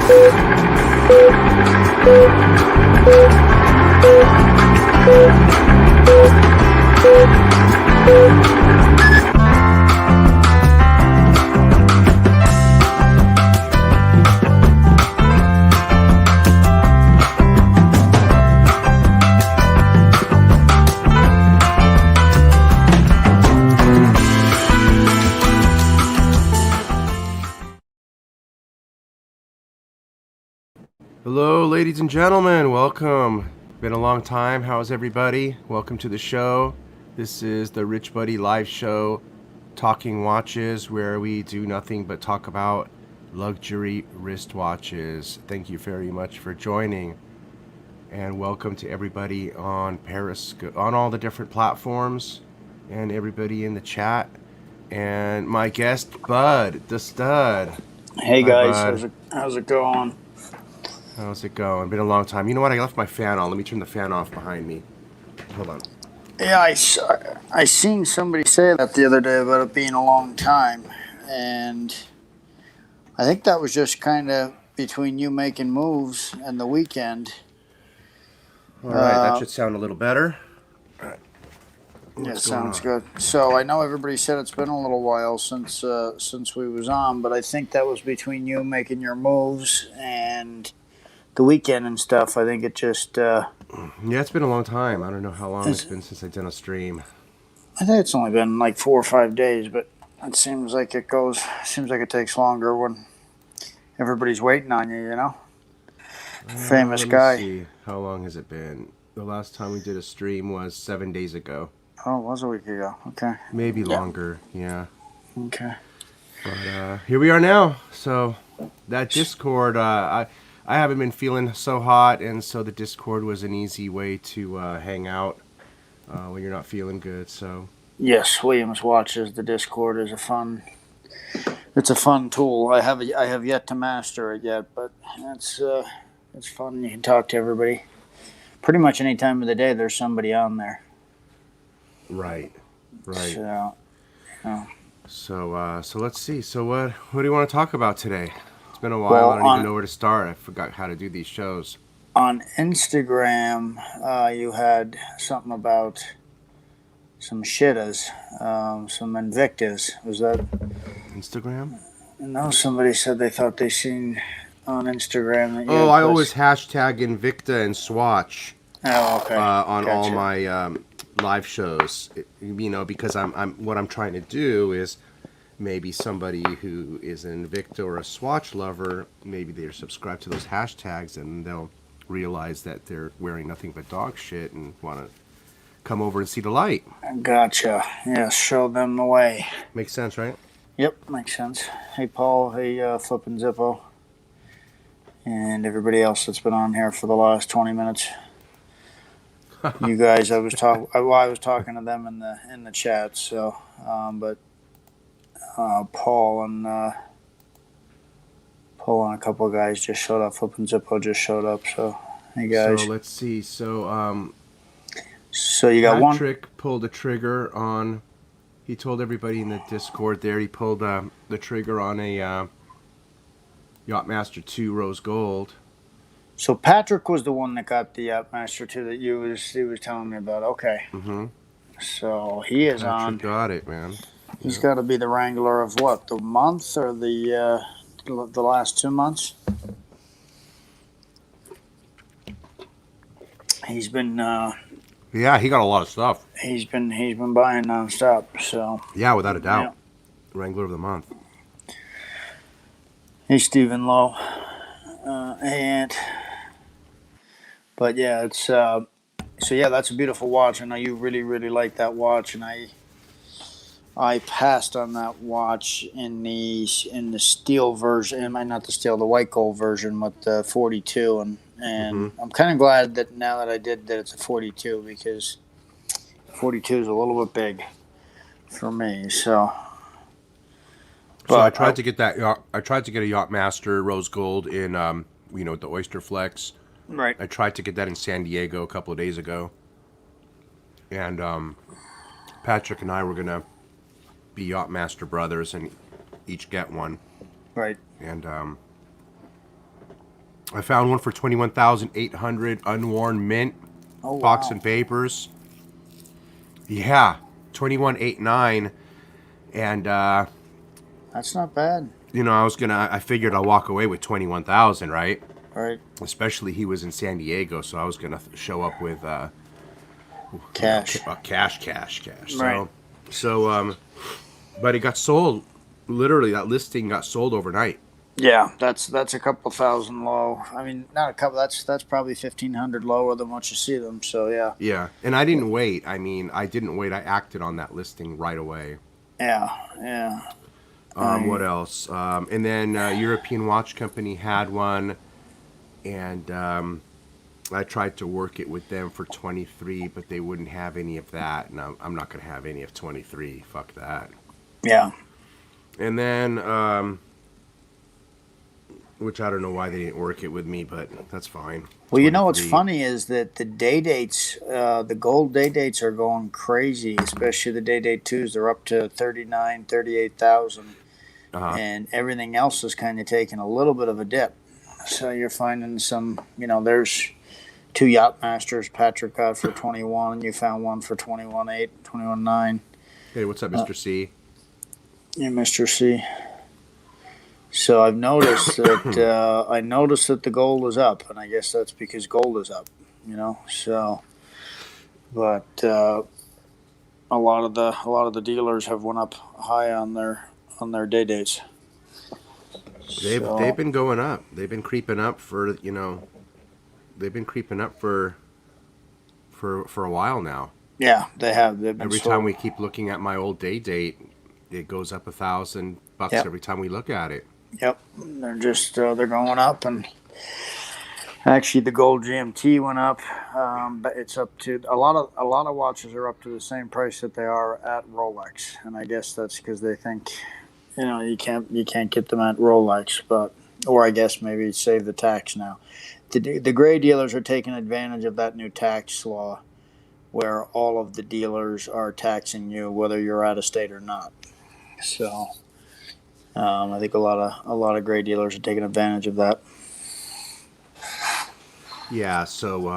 Hello, ladies and gentlemen. Welcome. Been a long time. How's everybody? Welcome to the show. This is the RichBuddy live show, Talking Watches, where we do nothing but talk about luxury wristwatches. Thank you very much for joining. And welcome to everybody on Periscope, on all the different platforms, and everybody in the chat. And my guest, Bud'aStud. Hey guys, Bud. how's it going? How's it going? Been a long time. You know what? I left my fan on. Let me turn the fan off behind me. Hold on. Yeah, I seen somebody say that the other day about it being a long time, and I think that was just kind of between you making moves and the weekend. All right, that should sound a little better. All right. Yeah, sounds good. So I know everybody said it's been a little while since we was on, but I think that was between you making your moves and the weekend and stuff. I think it just Yeah, it's been a long time. I don't know how long it's been since I've done a stream. I think it's only been like 4 or 5 days, but it seems like it takes longer when everybody's waiting on you, you know? Famous guy. Let me see. How long has it been? The last time we did a stream was 7 days ago. Oh, it was a week ago. Okay. Maybe longer, yeah. Okay. But here we are now. So that Discord, I haven't been feeling so hot, and so the Discord was an easy way to hang out when you're not feeling good. So Yes, Williams watches the Discord is it's a fun tool. I have yet to master it yet, but it's fun. You can talk to everybody. Pretty much any time of the day, there's somebody on there. Right. So, So let's see. So what do you want to talk about today? It's been a while. Well, I don't even know where to start. I forgot how to do these shows. On Instagram, you had something about some Shittas, some Invictas. Was that Instagram? No, somebody said they thought they seen on Instagram that you. Oh, I always hashtag Invicta and Swatch. Oh, okay. On Gotcha. all my live shows, because what I'm trying to do is maybe somebody who is an Invicta or a Swatch lover, maybe they're subscribed to those hashtags and they'll realize that they're wearing nothing but dog shit and want to come over and see the light. Gotcha. Yeah, show them the way. Makes sense, right? Yep, makes sense. Hey, Paul. Hey, Flippin' Zippo. And everybody else that's been on here for the last 20 minutes. You guys, I was talking to them in the chat. So, but Paul and a couple of guys just showed up. Flippin' Zippo just showed up. So, hey guys. So let's see. So you got Patrick pulled the trigger on. He told everybody in the Discord there. He pulled the trigger on a Yachtmaster 2 Rose Gold. So Patrick was the one that got the Yachtmaster 2 that he was telling me about. Okay. Mm-hmm. So he is Patrick on. Got it, man. He's got to be the wrangler of what, the month or the last 2 months? He's been. Yeah, he got a lot of stuff. He's been buying nonstop. So. Yeah, without a doubt. Yeah. Wrangler of the month. Hey, Stephen Lowe. But yeah, it's so yeah, that's a beautiful watch. I know you really, really like that watch, and I passed on that watch in the steel version, not the steel, the white gold version with the 42, and mm-hmm. I'm kind of glad that now that I did that it's a 42 because 42 is a little bit big for me. So I tried to get that. I tried to get a Yachtmaster Rose Gold in the Oyster Flex. Right. I tried to get that in San Diego a couple of days ago. And Patrick and I were going to be Yachtmaster brothers and each get one. Right. And I found one for 21,800 unworn mint, Oh box wow, and papers. Yeah, 21,899, and that's not bad. I figured I'll walk away with 21,000, right? Right, Especially he was in San Diego, so I was gonna show up with cash. cash. Right. But it got sold. Literally, that listing got sold overnight. Yeah, that's a couple thousand low. I mean, not a couple. That's probably 1,500 lower than what you see them. So yeah, Yeah, and I didn't wait. I mean, I didn't wait. I acted on that listing right away. yeah, yeah. What I else? And then European Watch Company had one, and I tried to work it with them for 23, but they wouldn't have any of that, and I'm not gonna have any of 23. Fuck that. yeah. And then, which I don't know why they didn't work it with me, but that's fine. Well, you know what's 23. funny is that the day dates, the gold day dates are going crazy, especially the day date twos. They're up to 39, 38,000, Uh-huh. and everything else is kind of taking a little bit of a dip. So you're finding some, there's two Yachtmasters Patrick got for 21. You found one for 21.8, 21.9. Hey, what's up, Mr. C? Yeah, Mr. C. So I've noticed that the gold is up, and I guess that's because gold is up, So, but a lot of the dealers have went up high on their day dates. They've been going up. They've been creeping up for they've been creeping up for a while now. Yeah, they have. They've been Every slow. time we keep looking at my old day date, it goes up $1,000 Yep. every time we look at it. Yep, they're just they're going up, and actually the gold GMT went up, but it's up to a lot of watches are up to the same price that they are at Rolex, and I guess that's because they think you can't get them at Rolex, or I guess maybe save the tax now. The gray dealers are taking advantage of that new tax law, where all of the dealers are taxing you whether you're out of state or not. So. I think a lot of gray dealers are taking advantage of that. Yeah, so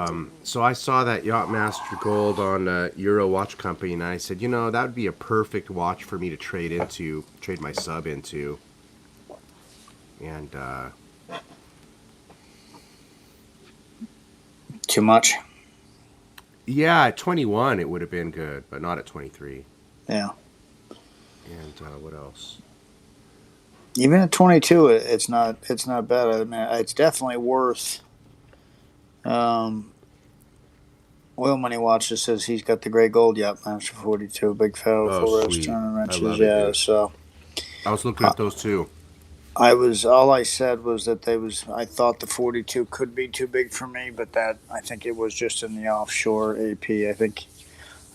I saw that Yachtmaster Gold on Euro Watch Company, and I said, that would be a perfect watch for me to trade my sub into. And Too much. yeah, at 21 it would have been good, but not at 23. Yeah. And what else? Even at 22, it's not bad. I mean, it's definitely worth. Oil Money Watches says he's got the gray gold Yachtmaster 42, big fat full rest Sweet. turn I wrenches. love it, Yeah, dude. so I was looking at those too. all I said was that I thought the 42 could be too big for me, but that I think it was just in the offshore AP. I think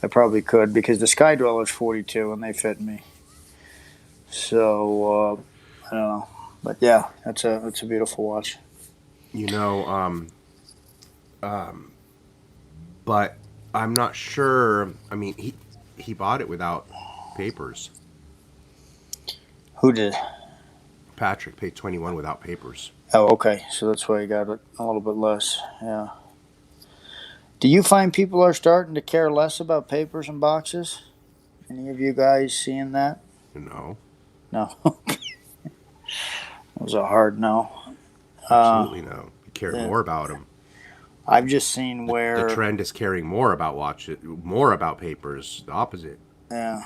I probably could because the Sky Dweller's 42 and they fit me. So I don't know, but yeah, that's a beautiful watch. But I'm not sure. I mean, he bought it without papers. Who did? Patrick paid 21 without papers. Oh, okay. So that's why you got it a little bit less. Yeah. Do you find people are starting to care less about papers and boxes? Any of you guys seeing that? No, No. It was a hard no. absolutely no. You care more about them. I've just seen The where. trend is caring more about watches, more about papers. The opposite. Yeah.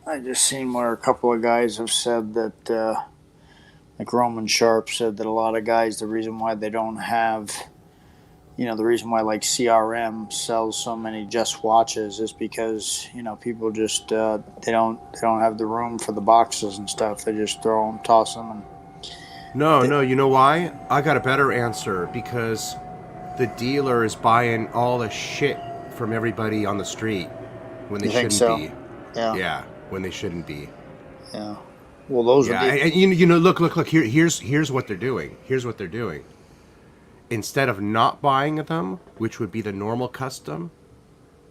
I just seen where a couple of guys have said that, like Roman Sharp said that a lot of guys, the reason why they don't have, the reason why like CRM sells so many just watches is because people just they don't have the room for the boxes and stuff. They just throw them, toss them, and No. You know why? I got a better answer because the dealer is buying all the shit from everybody on the street when they you think shouldn't so? be. Yeah. Yeah, when they shouldn't be. Yeah. Well, those Yeah, are the. and look. Here's what they're doing. Here's what they're doing. Instead of not buying them, which would be the normal custom,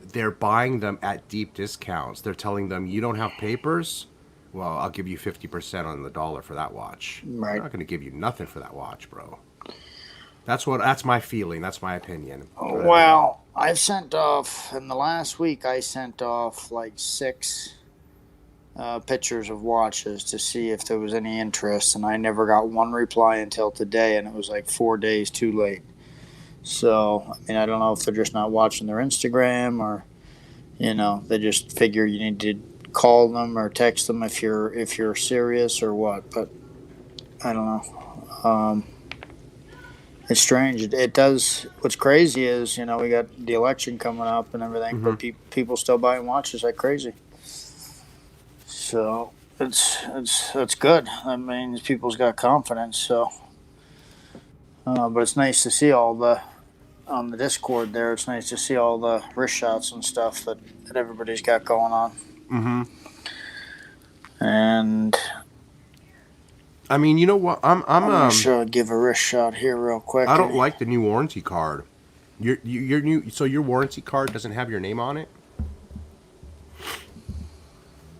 they're buying them at deep discounts. They're telling them, you don't have papers? Well, I'll give you 50% on the dollar for that watch. Right. I'm not going to give you nothing for that watch, bro. That's my feeling. That's my opinion. Well, I've sent off in the last week. I sent off like 6 pictures of watches to see if there was any interest, and I never got one reply until today, and it was like 4 days too late. So, I mean, I don't know if they're just not watching their Instagram, or they just figure you need to call them or text them if you're serious or what. But I don't know. It's strange. It does. What's crazy is we got the election coming up and everything, but people still buying watches like crazy. So it's good. I mean, people's got confidence. So, but it's nice to see all the on the Discord there. It's nice to see all the wrist shots and stuff that everybody's got going on. Mm-hmm. And I mean, you know what? I'm sure I'd give a wrist shot here real quick. I don't like the new warranty card. Your new, so your warranty card doesn't have your name on it.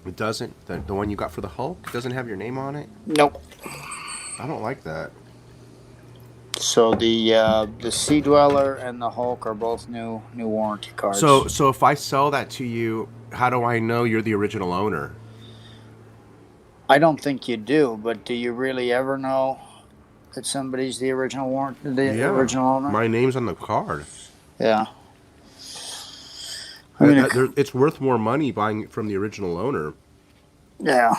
It doesn't. The one you got for the Hulk doesn't have your name on it. Nope. I don't like that. So the Sea Dweller and the Hulk are both new warranty cards. So if I sell that to you, how do I know you're the original owner? I don't think you do, but do you really ever know that somebody's the original original owner? My name's on the card. Yeah. I mean, it's worth more money buying it from the original owner. Yeah.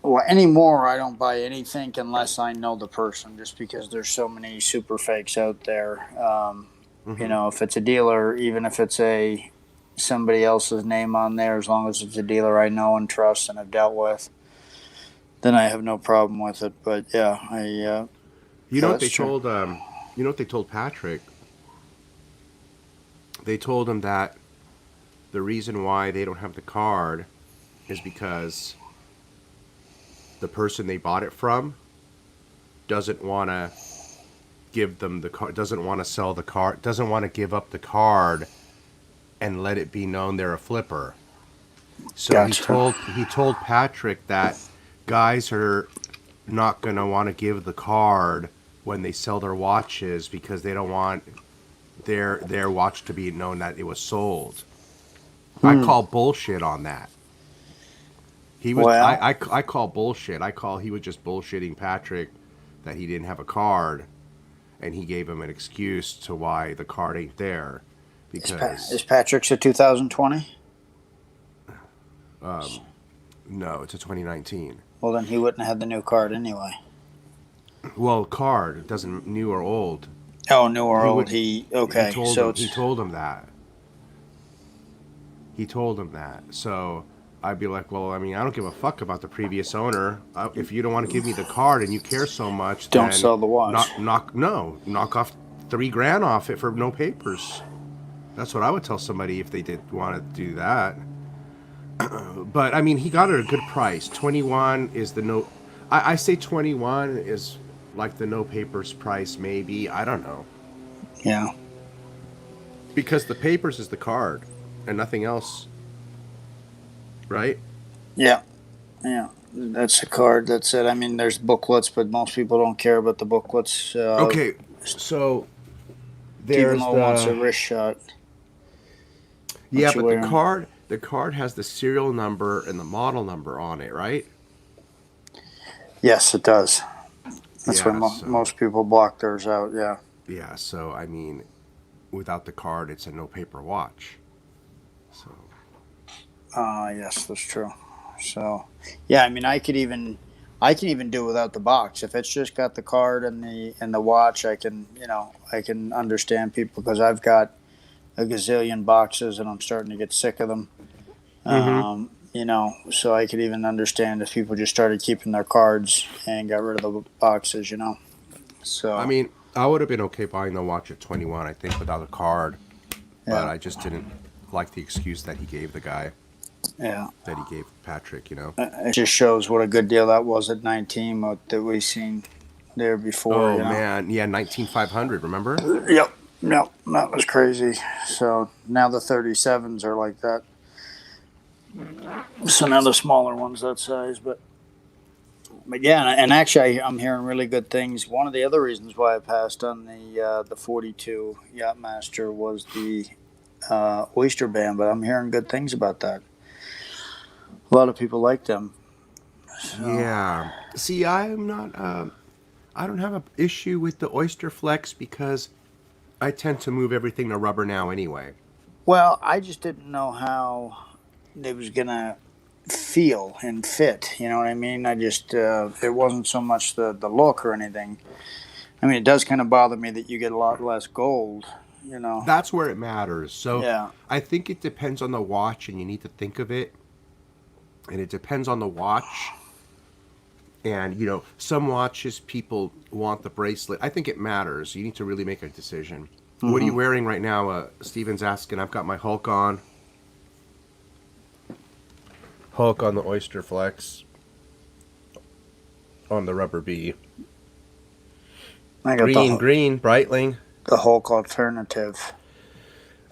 Well, anymore, I don't buy anything unless I know the person, just because there's so many super fakes out there. If it's a dealer, even if it's somebody else's name on there, as long as it's a dealer I know and trust and have dealt with, then I have no problem with it. But yeah, You know what they told? You know what they told Patrick? They told him that the reason why they don't have the card is because the person they bought it from doesn't want to give them the card, doesn't want to sell the card, doesn't want to give up the card and let it be known they're a flipper. So gotcha. he told Patrick that guys are not going to want to give the card when they sell their watches because they don't want their watch to be known that it was sold. I call bullshit on that. He was. Well, I call bullshit. He was just bullshitting Patrick that he didn't have a card, and he gave him an excuse to why the card ain't there. Because is Patrick's a 2020? No, it's a 2019. Well, then he wouldn't have had the new card anyway. Well, card doesn't new or old. Oh, new or old. He told him that. He told him that. So I'd be like, well, I mean, I don't give a fuck about the previous owner. If you don't want to give me the card and you care so much, don't sell the watch. Knock off $3,000 off it for no papers. That's what I would tell somebody if they did want to do that. But I mean, he got it at a good price. 21 is the no. I say 21 is like the no papers price, maybe. I don't know. Yeah. Because the papers is the card and nothing else. Right? Yeah. Yeah. That's the card. That's it. I mean, there's booklets, but most people don't care about the booklets. Okay. So there's Stephen wants a wrist shot. Yeah, but the card has the serial number and the model number on it, right? Yes, it does. That's why most people block theirs out, yeah. Yeah, so, I mean, without the card, it's a no-paper watch. So. Yes, that's true. So, yeah, I mean, I can even do without the box. If it's just got the card and the watch, I can understand people, because I've got a gazillion boxes and I'm starting to get sick of them. So I could even understand if people just started keeping their cards and got rid of the boxes, So I mean, I would have been okay buying the watch at 21, I think, without a card. Yeah. But I just didn't like the excuse that he gave the guy. Yeah. That he gave Patrick, It just shows what a good deal that was at 19 that we've seen there before. Oh, man. Yeah, 19,500, remember? Yep. No, that was crazy. So now the 37s are like that. So now the smaller ones that size, but But yeah, and actually, I'm hearing really good things. One of the other reasons why I passed on the 42 Yachtmaster was the oyster ban, but I'm hearing good things about that. A lot of people like them. So Yeah. See, I'm not. I don't have an issue with the Oyster Flex because I tend to move everything to rubber now anyway. well, I just didn't know how it was gonna feel and fit. You know what I mean? I just it wasn't so much the look or anything. I mean, it does kind of bother me that you get a lot less gold. You know? That's where it matters. So Yeah. I think it depends on the watch, and you need to think of it. And it depends on the watch. And, some watches people want the bracelet. I think it matters. You need to really make a decision. What are you Mm-hmm. wearing right now? Steven's asking. I've got my Hulk on. Hulk on the Oyster Flex. On the Rubber B. I got Green, Breitling. the Hulk alternative.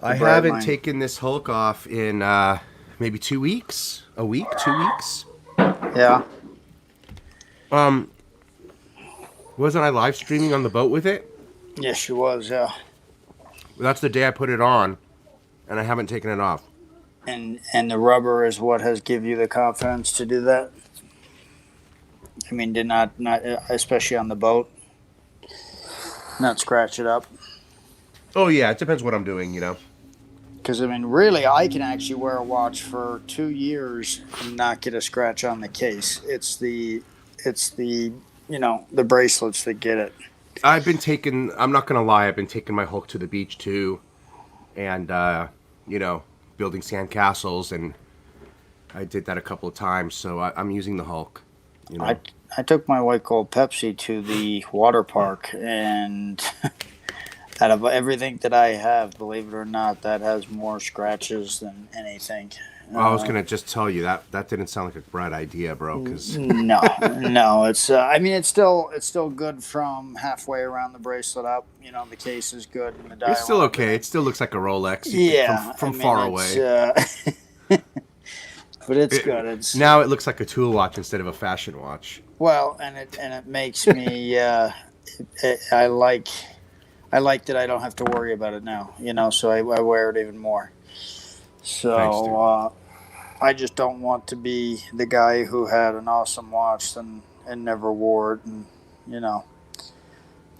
The I bright haven't line. taken this Hulk off in maybe 2 weeks. A week, 2 weeks. Yeah. Um, wasn't I live streaming on the boat with it? Yes, she was. Yeah. That's the day I put it on, and I haven't taken it off. And the rubber is what has give you the confidence to do that. I mean, did not especially on the boat, not scratch it up. Oh yeah, it depends what I'm doing. Because I mean, really, I can actually wear a watch for 2 years and not get a scratch on the case. It's the the bracelets that get it. I'm not gonna lie, I've been taking my Hulk to the beach too, and building sandcastles, and I did that a couple of times. So I'm using the Hulk. I took my White Gold Pepsi to the water park, and out of everything that I have, believe it or not, that has more scratches than anything. I was gonna just tell you that didn't sound like a bright idea, bro. Because No, no, it's. I mean, it's still good from halfway around the bracelet up. The case is good, and the dial. it's still okay. It still looks like a Rolex. Yeah, from I mean, far away. But it's good. It's Now it looks like a tool watch instead of a fashion watch. well, and it makes me. I like that I don't have to worry about it now. So I wear it even more. Thanks, dude. So I just don't want to be the guy who had an awesome watch and never wore it, and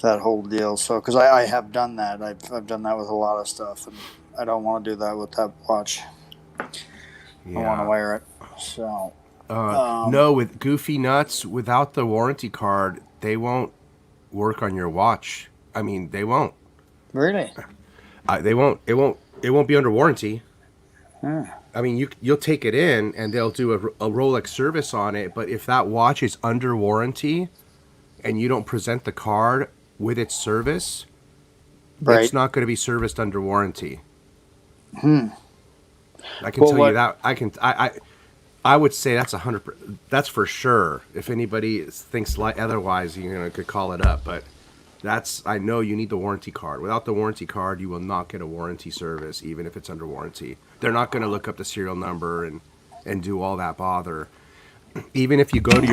that whole deal. So because I have done that, I've done that with a lot of stuff, and I don't want to do that with that watch. Yeah. I want to wear it. So no, with Goofy Nuts, without the warranty card, they won't work on your watch. I mean, they won't. really, They won't. It won't. It won't be under warranty. Hmm. I mean, you'll take it in, and they'll do a Rolex service on it. But if that watch is under warranty, and you don't present the card with its service, right? it's not going to be serviced under warranty. Hmm. I can Well, tell what- you that. I would say that's 100%. That's for sure. If anybody thinks otherwise, could call it up. But I know you need the warranty card. Without the warranty card, you will not get a warranty service, even if it's under warranty. They're not going to look up the serial number and do all that bother. Even if you go to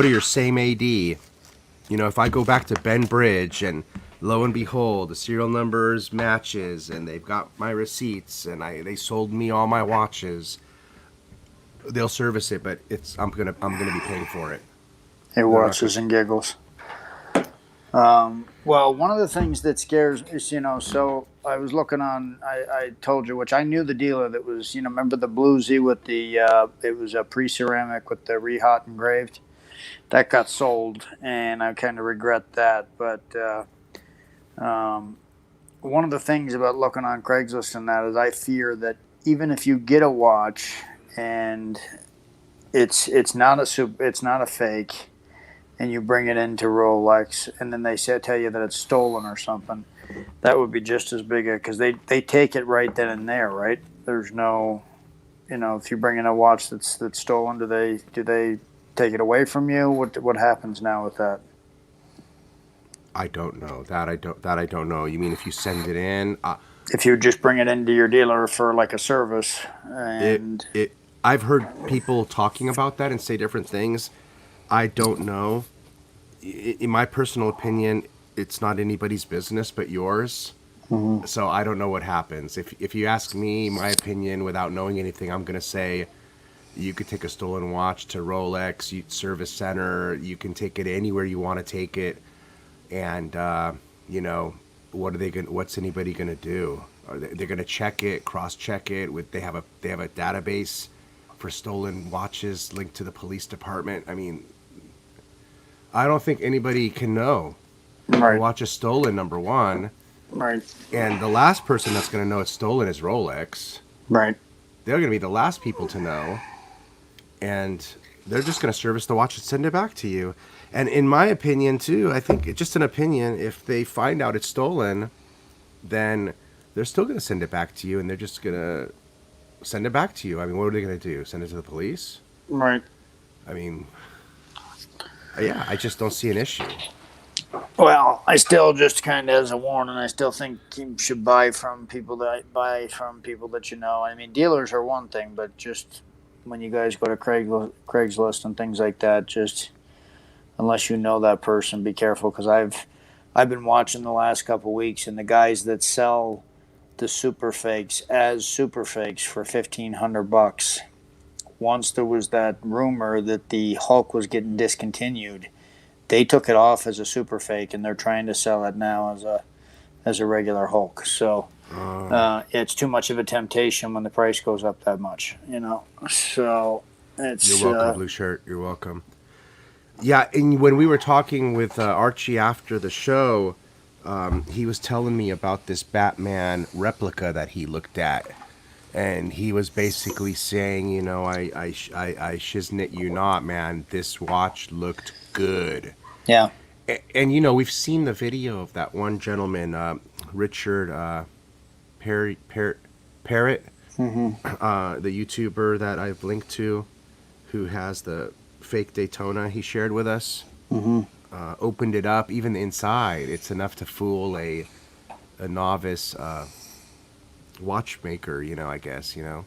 your same AD, if I go back to Ben Bridge and lo and behold, the serial numbers matches, and they've got my receipts, and they sold me all my watches. They'll service it, but I'm gonna be paying for it. It watches and giggles. Well, one of the things that scares is, so I was looking on, I told you, which I knew the dealer that was, remember the bluesy with the, it was a pre-ceramic with the rehat engraved? That got sold, and I kind of regret that. But one of the things about looking on Craigslist and that is I fear that even if you get a watch and it's not a fake, and you bring it into Rolex, and then they tell you that it's stolen or something, that would be just as big because they take it right then and there, right? There's no, if you bring in a watch that's stolen, do they take it away from you? What happens now with that? I don't know. That I don't know. You mean if you send it in? If you just bring it into your dealer for like a service, and I've heard people talking about that and say different things. I don't know. In my personal opinion, it's not anybody's business but yours. Mm-hmm. So I don't know what happens. If you ask me my opinion without knowing anything, I'm gonna say you could take a stolen watch to Rolex, service center. You can take it anywhere you want to take it, and you know, what's anybody gonna do? They're gonna check it, cross check it. They have a database for stolen watches linked to the police department. I mean, I don't think anybody can know the Right. watch is stolen. Number one, Right. and the last person that's gonna know it's stolen is Rolex. Right. They're gonna be the last people to know, and they're just going to service the watch and send it back to you. And in my opinion, too, I think it's just an opinion. If they find out it's stolen, then they're still going to send it back to you, and they're just going to send it back to you. I mean, what are they going to do? Send it to the police? Right. I mean, yeah, I just don't see an issue. Well, I still just kind of as a warning, I still think you should buy from people that you know. I mean, dealers are one thing, but just when you guys go to Craigslist and things like that, just unless you know that person, be careful because I've been watching the last couple of weeks, and the guys that sell the super fakes as super fakes for $1,500. Once there was that rumor that the Hulk was getting discontinued, they took it off as a super fake, and they're trying to sell it now as a regular Hulk. So it's too much of a temptation when the price goes up that much, you know. So it's You're welcome, Blue Shirt. You're welcome. Yeah, and when we were talking with Archie after the show, he was telling me about this Batman replica that he looked at. And he was basically saying, you know, I shiznit you not, man. This watch looked good. yeah, And you know, we've seen the video of that one gentleman, Richard Parrott, mm-hmm. the YouTuber that I've linked to, who has the fake Daytona he shared with us. Mm-hmm. Opened it up, even the inside. It's enough to fool a novice watchmaker, you know, I guess, you know,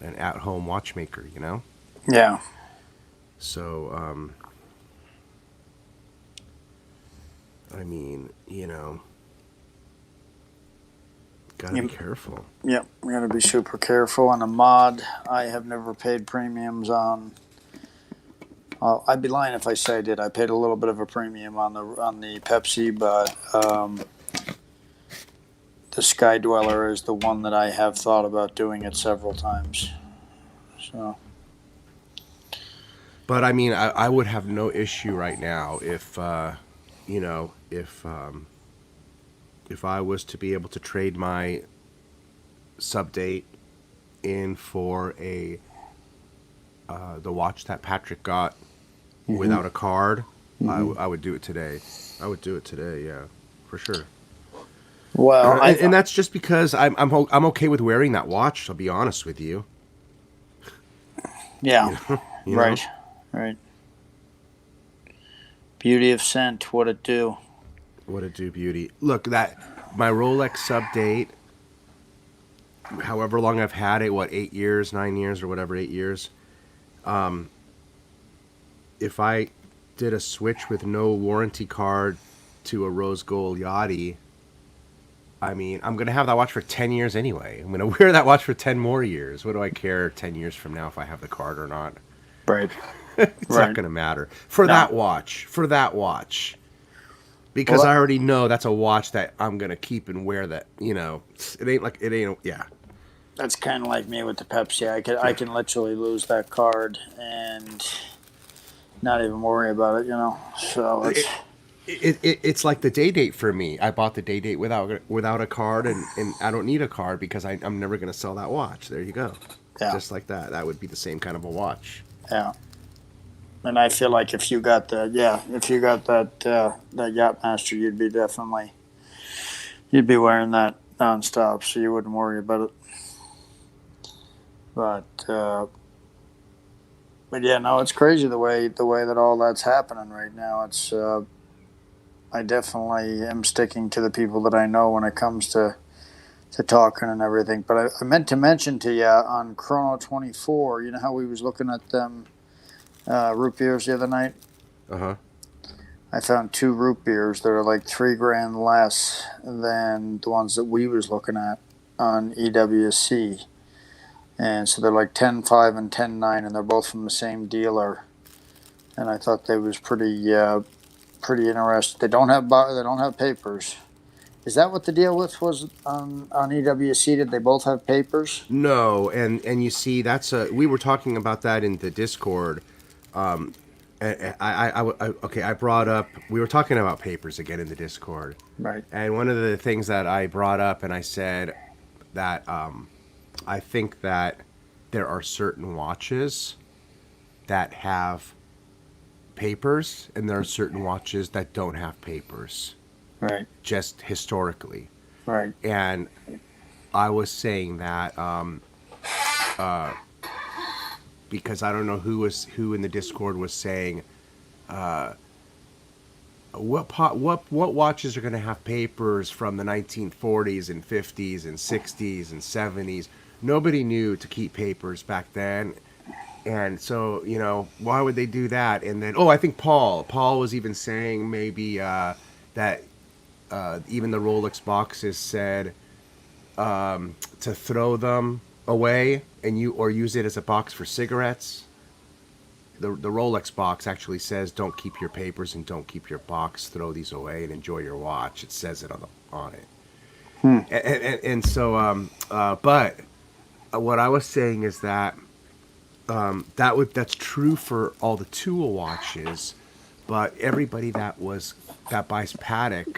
an at-home watchmaker, you know. Yeah. So, I mean, you know, gotta be careful. Yep, we gotta be super careful. On a mod, I have never paid premiums on. I'd be lying if I say I did. I paid a little bit of a premium on the Pepsi, but the Sky Dweller is the one that I have thought about doing it several times. So. But I mean, I would have no issue right now if, you know, if I was to be able to trade my sub date in for the watch that Patrick got without a card, I would do it today. I would do it today, yeah, for sure. Well, and that's just because I'm okay with wearing that watch. I'll be honest with you. Yeah. You know? Right. Right. Beauty of scent. What it do? What it do, beauty. Look, that my Rolex sub date. However long I've had it, what 8 years, 9 years, or whatever, 8 years. If I did a switch with no warranty card to a rose gold Yachty, I mean, I'm going to have that watch for 10 years anyway. I'm going to wear that watch for 10 more years. What do I care 10 years from now if I have the card or not? Right. It's not going to matter. For that watch. Because I already know that's a watch that I'm going to keep and wear that, you know. Yeah. That's kind of like me with the Pepsi. I can literally lose that card and not even worry about it, you know. So it's like the day date for me. I bought the day date without a card, and I don't need a card because I'm never going to sell that watch. There you go. Yeah. Just like that. That would be the same kind of a watch. Yeah. And I feel like if you got that Yachtmaster, you'd be wearing that nonstop, so you wouldn't worry about it. But yeah, no, it's crazy the way that all that's happening right now. It's I definitely am sticking to the people that I know when it comes to talking and everything. But I meant to mention to you on Chrono 24, you know how we was looking at them root beers the other night. Uh-huh. I found 2 root beers that are like $3 grand less than the ones that we was looking at on EWC. And so they're like 10.5 and 10.9, and they're both from the same dealer. And I thought they was pretty interesting. They don't have papers. Is that what the deal was on EWC? Did they both have papers? No, and you see, we were talking about that in the Discord. I brought up, we were talking about papers again in the Discord. Right. And one of the things that I brought up, and I said that I think that there are certain watches that have papers, and there are certain watches that don't have papers. Right. Just historically. Right. And I was saying that because I don't know who in the Discord was saying what watches are going to have papers from the 1940s and 50s and 60s and 70s. Nobody knew to keep papers back then. And so, why would they do that? And then, I think Paul was even saying maybe that even the Rolex boxes said to throw them away or use it as a box for cigarettes. The Rolex box actually says, "Don't keep your papers and don't keep your box. Throw these away and enjoy your watch." It says it on it. And so, but what I was saying is that that's true for all the tool watches, but everybody that buys Patek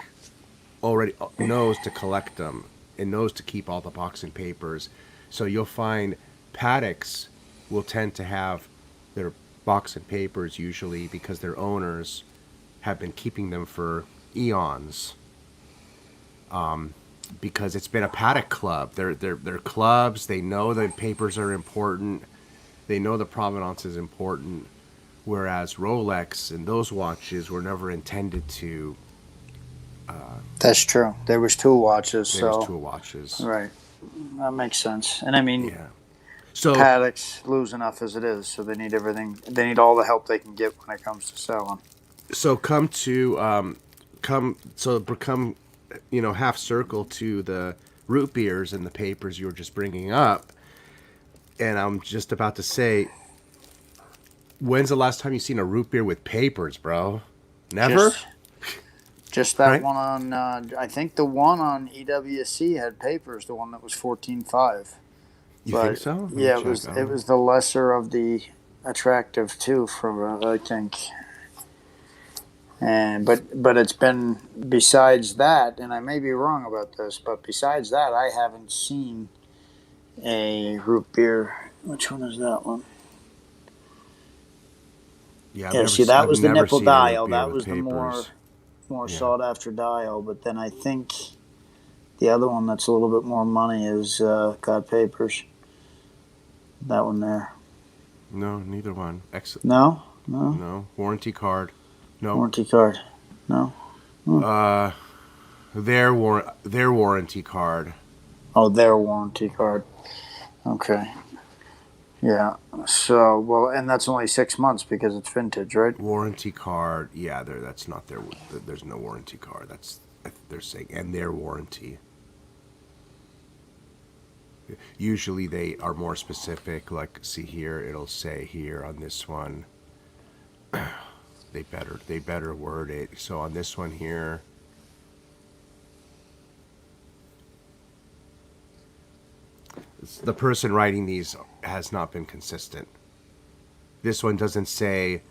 already knows to collect them and knows to keep all the box and papers. So you'll find Pateks will tend to have their box and papers usually because their owners have been keeping them for eons. Because it's been a Patek club. They're clubs. They know the papers are important. They know the provenance is important. Whereas Rolex and those watches were never intended to. That's true. There was 2 watches. There was 2 watches. Right. That makes sense. And I mean, yeah. So Patek's lose enough as it is, so they need everything. They need all the help they can get when it comes to selling. So come half circle to the root beers and the papers you were just bringing up. And I'm just about to say, when's the last time you seen a root beer with papers, bro? Never? Just that right? one on, I think the one on EWC had papers, the one that was 14.5. You think so? Yeah, it was the lesser of the attractive two, I think. And but it's been, besides that, and I may be wrong about this, but besides that, I haven't seen a root beer. Which one is that one? Yeah, that was the nipple dial. That was papers. the more sought after dial. But then I think the other one that's a little bit more money is got papers. That one there. No, neither one. No. Warranty card. No. Warranty card. No. Their warranty card. Oh, their warranty card. Okay. Yeah. So, well, and that's only 6 months because it's vintage, right? Warranty card. Yeah, that's not their. There's no warranty card. They're saying, and their warranty. Usually they are more specific. Like, see here, it'll say here on this one. They better word it. So on this one here, the person writing these has not been consistent. This one doesn't say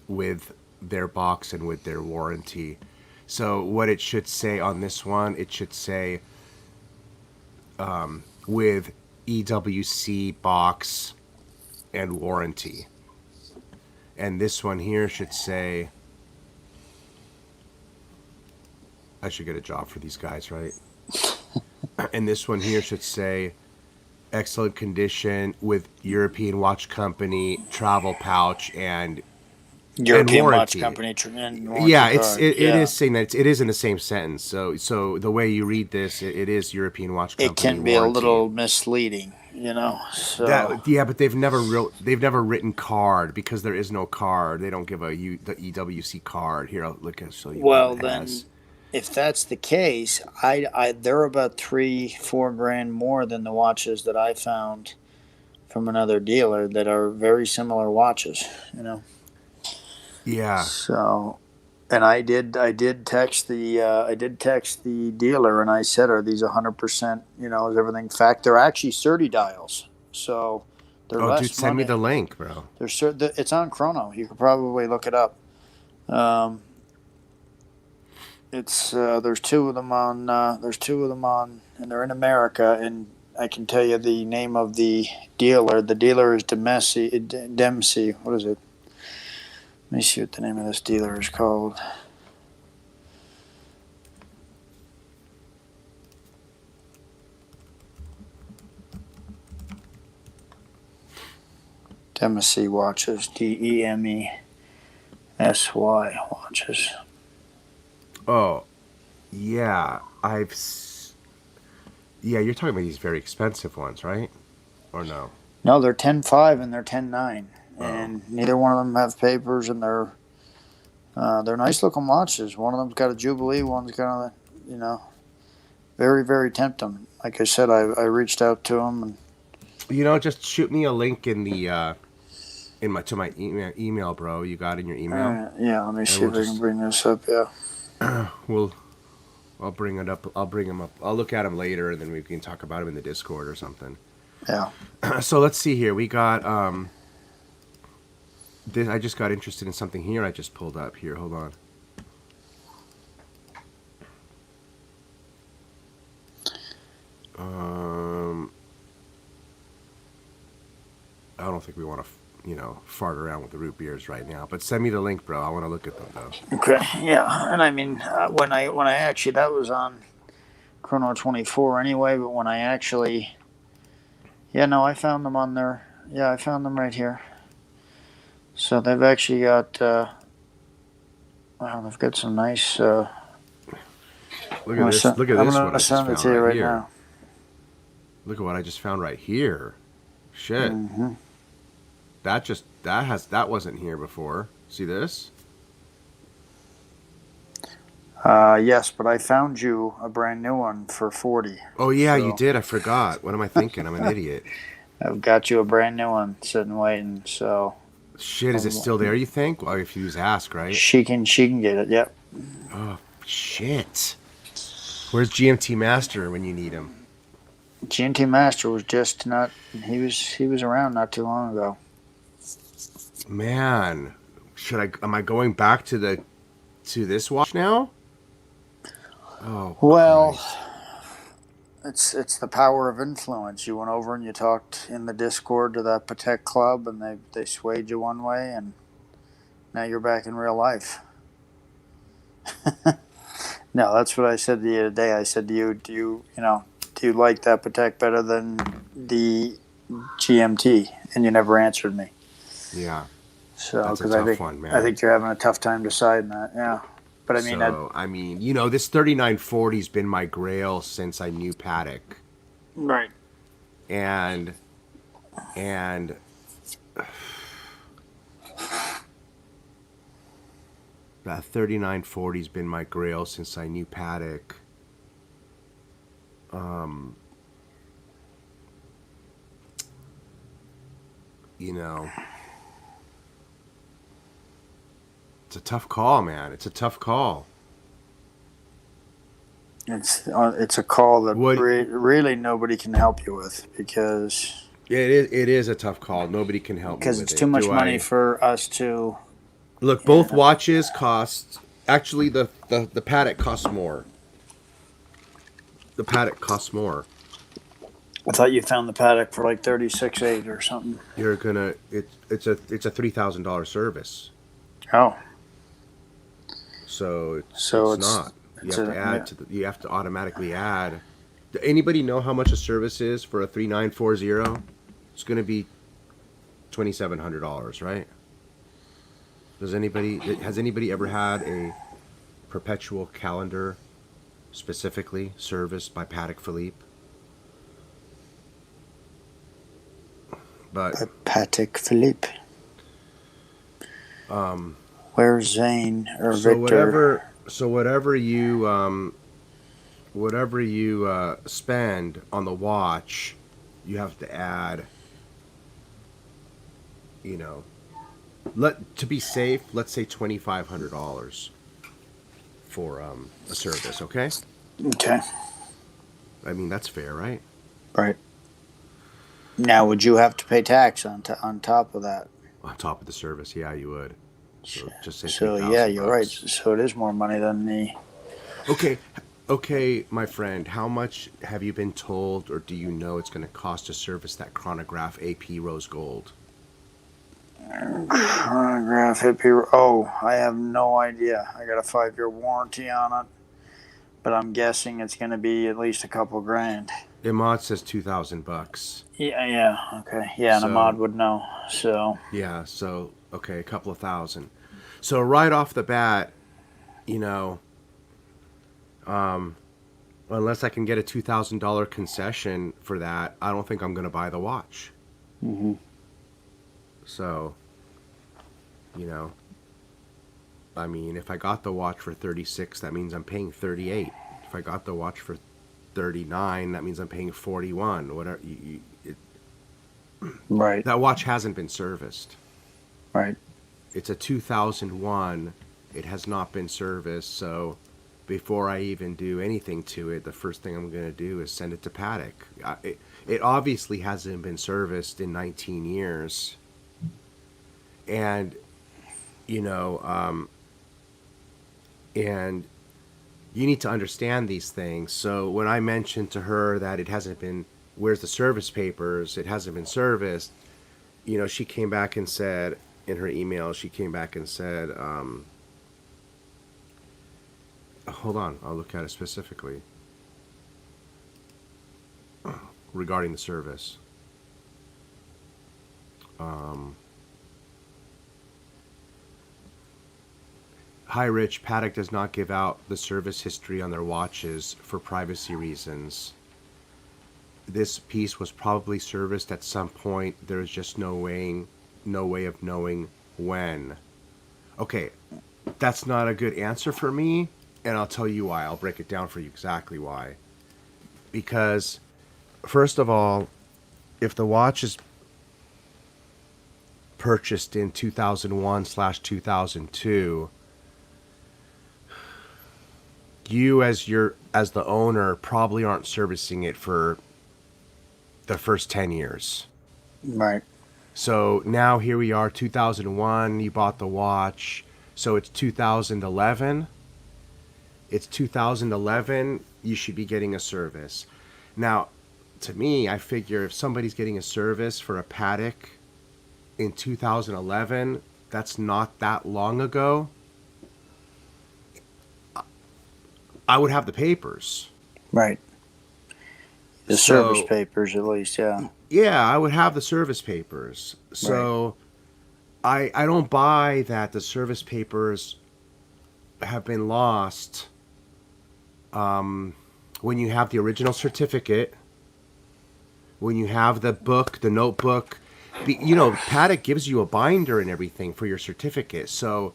with their box and with their warranty. So what it should say on this one, it should say with EWC box and warranty. And this one here should say, I should get a job for these guys, right? And this one here should say, excellent condition with European watch company, travel pouch, and European and watch company and warranty yeah, card. it is saying that it is in the same sentence. So the way you read this, it is European watch company. It can be warranty. a little misleading. So But they've never written card because there is no card. They don't give the EWC card. Here, I'll look at show you one well that has. then, if that's the case, I they're about 3-4 grand more than the watches that I found from another dealer that are very similar watches. Yeah. So, and I did text the dealer and I said, are these 100%? Is everything fact? They're actually 30 dials, so they're Oh, dude, less send me money. the link, bro. It's on Chrono. You could probably look it up. It's there's two of them on. And they're in America. And I can tell you the name of the dealer. The dealer is Dempsey. What is it? Let me see what the name of this dealer is called. Dempsey watches. DEMESY watches. Oh, yeah. Yeah, you're talking about these very expensive ones, right? Or no? No, they're 10.5 and they're 10.9, and neither one of them have papers, and they're nice looking watches. One of them's got a Jubilee, one's got very, very tempting. Like I said, I reached out to them, and Just shoot me a link in the to my email, bro. You got in your email? yeah. Let me see if I can bring this up. Yeah. I'll bring it up. I'll bring them up. I'll look at them later, and then we can talk about them in the Discord or something. Yeah. So let's see here. We got this. I just got interested in something here. I just pulled up here. Hold on. I don't think we want to, fart around with the root beers right now. But send me the link, bro. I want to look at them though. Okay. Yeah. And I mean, when I actually, that was on Chrono 24 anyway. But when I actually, I found them on there. Yeah, I found them right here. So they've actually got. Wow, they've got some nice. Look at this. Look at this one. I just found it to you right here. now. Look at what I just found right here. Shit. Mm-hmm. That wasn't here before. See this? Yes, but I found you a brand new one for 40. Oh yeah, you did. I forgot. What am I thinking? I'm an idiot. I've got you a brand new one sitting waiting. So. Shit, is it still there? You think? Well, if you use ask, right? She can get it. Yep. Oh shit. Where's GMT Master when you need him? GMT Master was just not. He was around not too long ago. Man, am I going back to this watch now? Oh. Well, Christ. it's the power of influence. You went over and you talked in the Discord to that Patek Club, and they swayed you one way, and now you're back in real life. No, that's what I said to you today. I said to you, do you like that Patek better than the GMT? And you never answered me. Yeah. So that's a tough one, man. I think you're having a tough time deciding that. Yeah. But I mean, this 3940's been my grail since I knew Patek. Right. And that 3940's been my grail since I knew Patek. It's a tough call, man. It's a tough call. It's a call that really nobody can help you with, because it is a tough call. Nobody can help me with it. Because it's too much money for us to. Look, both watches cost. Actually, the Patek costs more. The Patek costs more. I thought you found the Patek for like 36.8 or something. You're gonna. It's a $3,000 service. Oh. So it's not. You have to automatically add. Does anybody know how much a service is for a 3940? It's going to be $2,700, right? Has anybody ever had a perpetual calendar specifically serviced by Patek Philippe? But By Patek Philippe. Where's Zane or so Victor? whatever you spend on the watch, you have to add, you know, to be safe, let's say $2,500 for a service. Okay, Okay, I mean that's fair, right? right. Now, would you have to pay tax on top of that? On top of the service, yeah, you would. So just say three So yeah, thousand you're right. bucks. So it is more money than the Okay, okay, my friend. How much have you been told, or do you know it's going to cost to service that chronograph AP Rose Gold? chronograph hippie. Oh, I have no idea. I got a 5-year warranty on it, but I'm guessing it's going to be at least a couple grand. Imad says 2,000 bucks. Yeah, yeah, okay, yeah, and Ahmad So would know. So yeah, so okay, a couple of thousand. So right off the bat, you know, unless I can get a $2,000 concession for that, I don't think I'm going to buy the watch. mm-hmm. So, you know, I mean, if I got the watch for 36, that means I'm paying 38. If I got the watch for 39, that means I'm paying 41. Whatever. Right, That watch hasn't been serviced. right. It's a 2001. It has not been serviced. So before I even do anything to it, the first thing I'm going to do is send it to Patek. It obviously hasn't been serviced in 19 years. And, you know, and you need to understand these things. So when I mentioned to her that it hasn't been, where's the service papers? It hasn't been serviced. You know, she came back and said in her email, she came back and said, hold on, I'll look at it specifically regarding the service. Hi, Rich. Patek does not give out the service history on their watches for privacy reasons. This piece was probably serviced at some point. There's just no way of knowing when. Okay, that's not a good answer for me, and I'll tell you why. I'll break it down for you exactly why. Because, first of all, if the watch is purchased in 2001/2002, you as the owner probably aren't servicing it for the first 10 years. Right. So now here we are, 2001, you bought the watch. So it's 2011. It's 2011, you should be getting a service. Now, to me, I figure if somebody's getting a service for a Patek in 2011, that's not that long ago. I would have the papers. Right. The service papers, at least, yeah. Yeah, I would have the service papers. So right. I don't buy that the service papers have been lost when you have the original certificate, when you have the book, the notebook. You know, Patek gives you a binder and everything for your certificate. So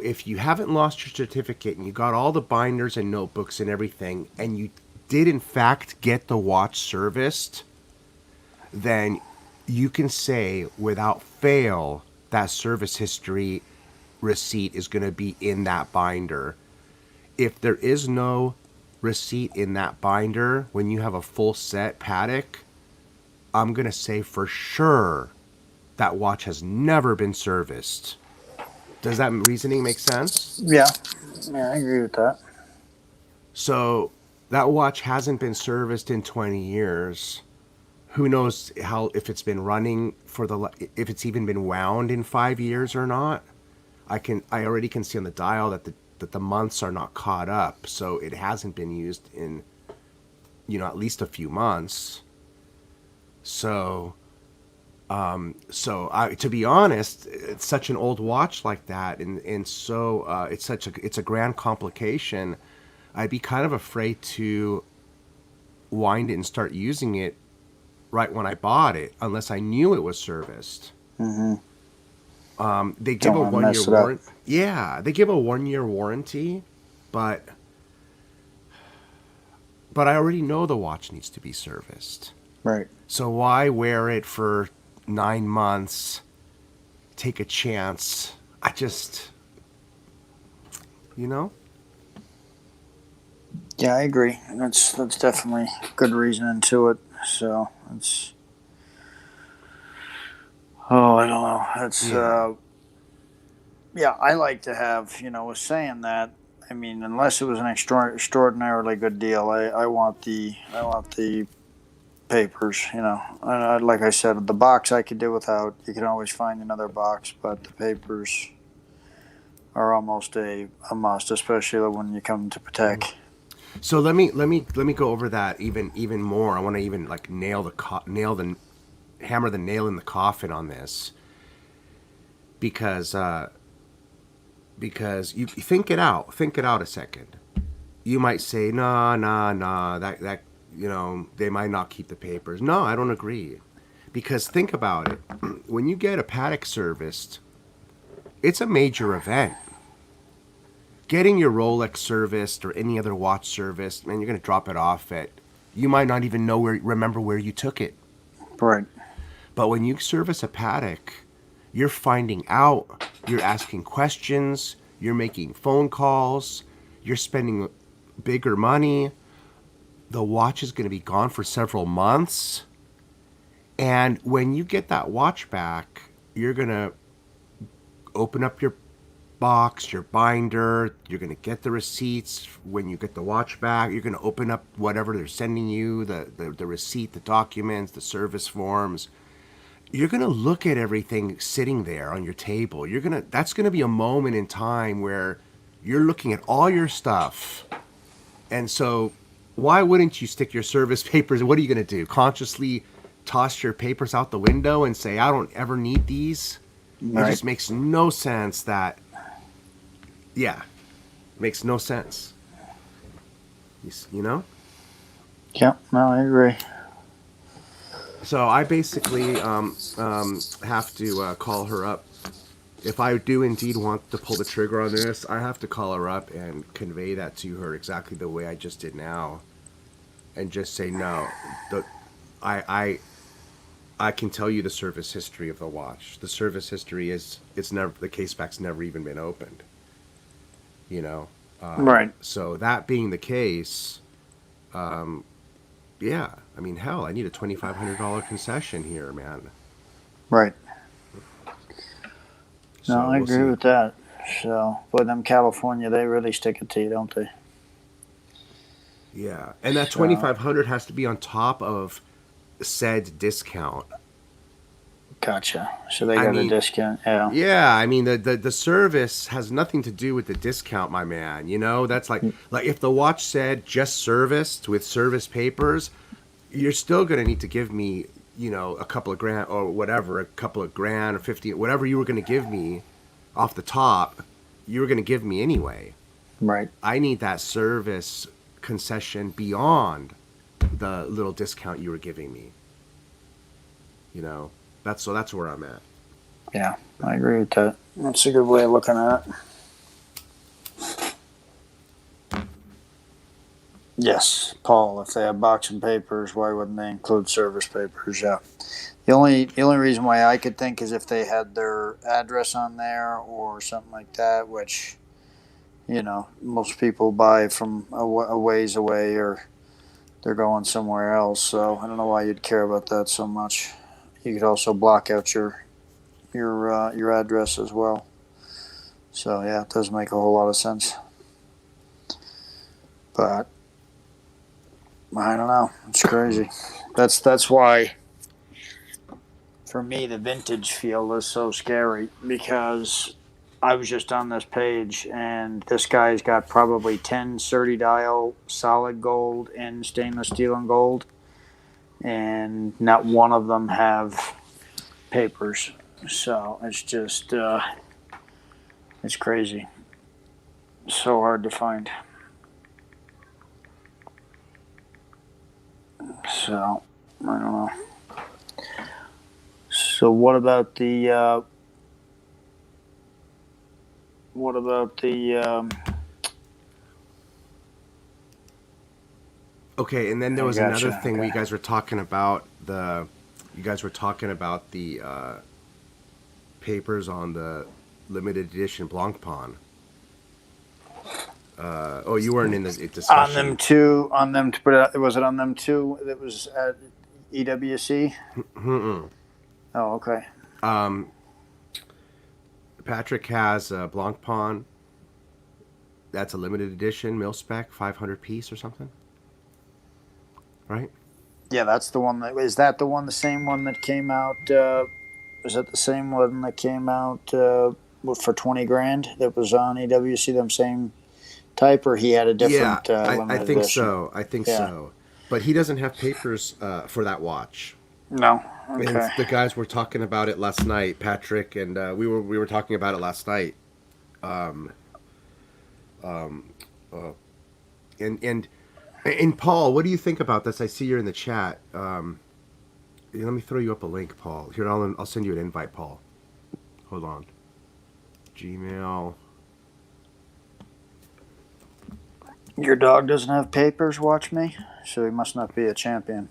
if you haven't lost your certificate and you got all the binders and notebooks and everything, and you did in fact get the watch serviced, then you can say without fail that service history receipt is going to be in that binder. If there is no receipt in that binder when you have a full set Patek, I'm going to say for sure that watch has never been serviced. Does that reasoning make sense? Yeah. Yeah, I agree with that. So that watch hasn't been serviced in 20 years. Who knows if it's been running if it's even been wound in 5 years or not. I already can see on the dial that the months are not caught up, so it hasn't been used in, at least a few months. So to be honest, it's such an old watch like that, and so it's a grand complication. I'd be kind of afraid to wind it and start using it right when I bought it unless I knew it was serviced. Mm-hmm. They give Don't a want to 1 year mess it up. warrant. Yeah, they give a 1 year warranty, but I already know the watch needs to be serviced. Right. So why wear it for 9 months? Take a chance. I just, you know. Yeah, I agree. That's definitely good reasoning to it. So it's I don't know. It's Yeah. yeah. I like to have was saying that. I mean, unless it was an extraordinarily good deal, I want the papers. Like I said, the box I could do without. You can always find another box, but the papers are almost a must, especially when you come to Patek. So let me go over that even more. I want to even like hammer the nail in the coffin on this because you think it out a second. You might say no, that they might not keep the papers. No, I don't agree, because think about it. When you get a Patek serviced, it's a major event. Getting your Rolex serviced or any other watch serviced, man, you're gonna drop it off at. You might not even remember where you took it. Right. But when you service a Patek, you're finding out, you're asking questions, you're making phone calls, you're spending bigger money. The watch is going to be gone for several months. And when you get that watch back, you're going to open up your box, your binder, you're going to get the receipts. When you get the watch back, you're going to open up whatever they're sending you, the receipt, the documents, the service forms. You're going to look at everything sitting there on your table. That's going to be a moment in time where you're looking at all your stuff. And so why wouldn't you stick your service papers? What are you going to do? Consciously toss your papers out the window and say, I don't ever need these? It Right. just makes no sense makes no sense. You know? Yeah. No, I agree. So I basically have to call her up. If I do indeed want to pull the trigger on this, I have to call her up and convey that to her exactly the way I just did now, and just say no. I I can tell you the service history of the watch. The service history is it's never the case back's never even been opened. You know, Right. so that being the case, yeah. I mean, hell, I need a $2,500 concession here, man. Right. No, So I we'll agree see. with that. So, but them California, they really stick it to you, don't they? Yeah, and that So, 2,500 has to be on top of said discount. gotcha. So they I got a mean, discount. Yeah. yeah, I mean the service has nothing to do with the discount, my man. You know, that's like if the watch said just serviced with service papers, you're still gonna need to give me, a couple of grand or whatever, a couple of grand or 50, whatever you were gonna give me off the top, you were gonna give me anyway. Right. I need that service concession beyond the little discount you were giving me. You know, that's where I'm at. Yeah, I agree with that. That's a good way of looking at it. Yes, Paul. If they have boxing papers, why wouldn't they include service papers? Yeah. The only reason why I could think is if they had their address on there or something like that, which most people buy from a ways away or they're going somewhere else. So I don't know why you'd care about that so much. You could also block out your address as well. So yeah, it does make a whole lot of sense. But I don't know. It's crazy. That's why for me the vintage feel is so scary because I was just on this page and this guy's got probably 10 30 dial solid gold and stainless steel and gold, and not one of them have papers. So it's just it's crazy. So hard to find. So I don't know. So what about the? What about the? Okay, and then there I was another gotcha. thing Okay. you guys were talking about you guys were talking about the papers on the limited edition Blancpain. Oh, you weren't in the On them discussion. two. On them. But was it on them two that was at EWC? Mm-mm. Oh, okay. Patrick has a Blancpain. That's a limited edition mil spec, 500 piece or something, right? Yeah, that's the one. Is that the one? The same one that came out? Was that the same one that came out for 20 grand? That was on EWC. Them same type, or he had a Yeah, different I limited think edition? so. I think Yeah. so. But he doesn't have papers for that watch. No. And Okay. the guys were talking about it last night, Patrick, and we were talking about it last night. And Paul, what do you think about this? I see you're in the chat. Let me throw you up a link, Paul. Here, I'll send you an invite, Paul. Hold on. Gmail. Your dog doesn't have papers. Watch me. So he must not be a champion.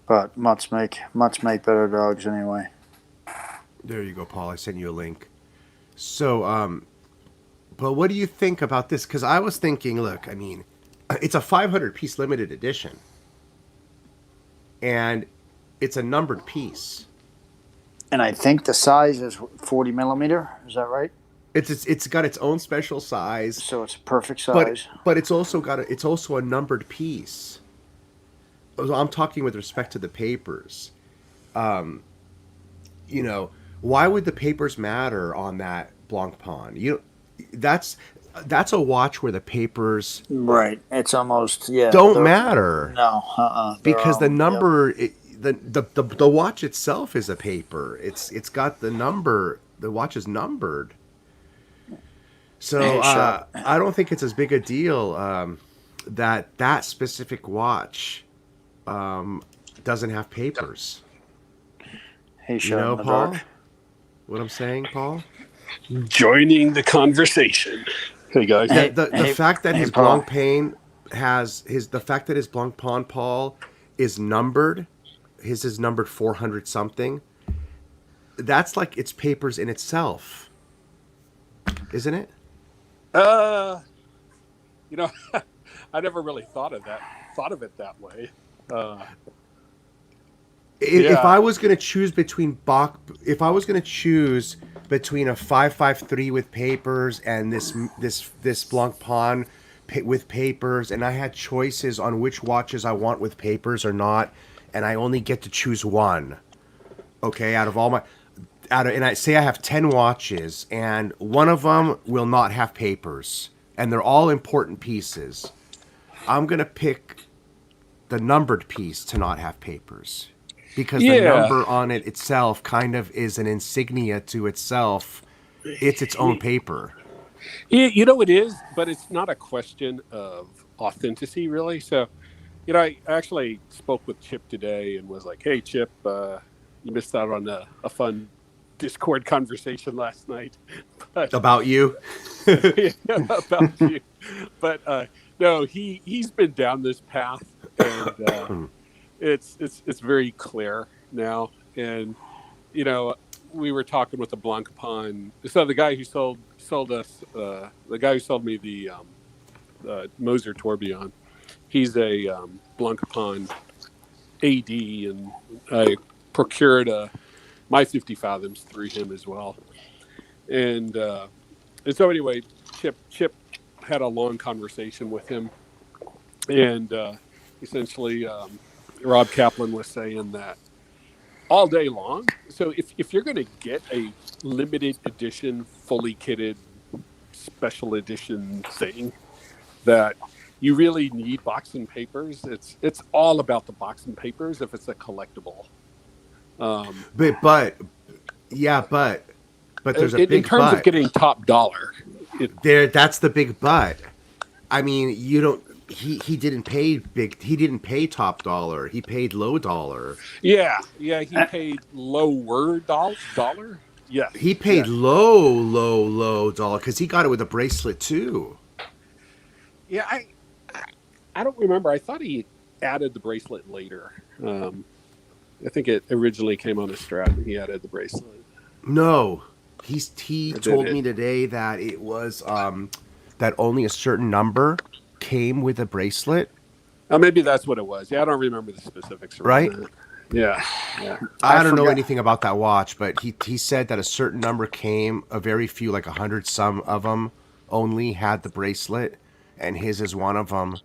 But mutts make better dogs anyway. There you go, Paul. I sent you a link. So, but what do you think about this? Because I was thinking, look, I mean, it's a 500 piece limited edition, and it's a numbered piece. And I think the size is 40 millimeter. Is that right? It's got its own special size, So it's a perfect but size. it's also it's also a numbered piece. I'm talking with respect to the papers. You know, why would the papers matter on that Blancpain? That's a watch where the papers Right. It's almost don't matter No. They're because the yep. number, the watch itself is a paper. It's got the number. The watch is numbered. So Hey, Sean. I don't think it's as big a deal that specific watch doesn't have papers. Hey, You Sean. know, In the Paul? dark. What I'm saying, Paul? Joining the conversation. Hey guys. The fact that hey, his Paul. Blancpain the fact that his Blancpain, Paul, is numbered, his is numbered 400 something. That's like it's papers in itself, isn't it? You know, I never really thought of it that way. If I was going to choose between if I was going to choose between a 553 with papers and this Blancpain with papers, and I had choices on which watches I want with papers or not, and I only get to choose one. Okay, and I say I have 10 watches, and one of them will not have papers, and they're all important pieces. I'm going to pick the numbered piece to not have papers. Because the number on it itself kind of is an insignia to itself. It's its own paper. You know it is, but it's not a question of authenticity, really. So, you know, I actually spoke with Chip today and was like, "Hey, Chip, you missed out on a fun Discord conversation last night." But, About you? about you. But no, he's been down this path, and it's very clear now. And you know, we were talking with the Blancpain. So the guy who sold us, the guy who sold me the Moser Tourbillon, he's a Blancpain AD, and I procured my 50 fathoms through him as well. And so anyway, Chip had a long conversation with him, and essentially Rob Kaplan was saying that all day long. So if you're going to get a limited edition, fully kitted, special edition thing, that you really need box and papers. It's all about the box and papers if it's a collectible. But there's a big in terms but. of getting top dollar. That's the big but. I mean, you don't. he didn't pay big. He didn't pay top dollar. He paid low dollar. Yeah, he paid lower dollar. He Yes, paid low dollar because he got it with a bracelet too. yeah. I don't remember. I thought he added the bracelet later. I think it originally came on a strap, and he added the bracelet. No, he Or did told it? me today that it was that only a certain number came with a bracelet. Oh, maybe that's what it was. Yeah, I don't remember the specifics around Right? that. Yeah, yeah. I don't know forgot. anything about that watch, but he said that a certain number came, a very few, like 100 some of them, only had the bracelet, and his is one of them,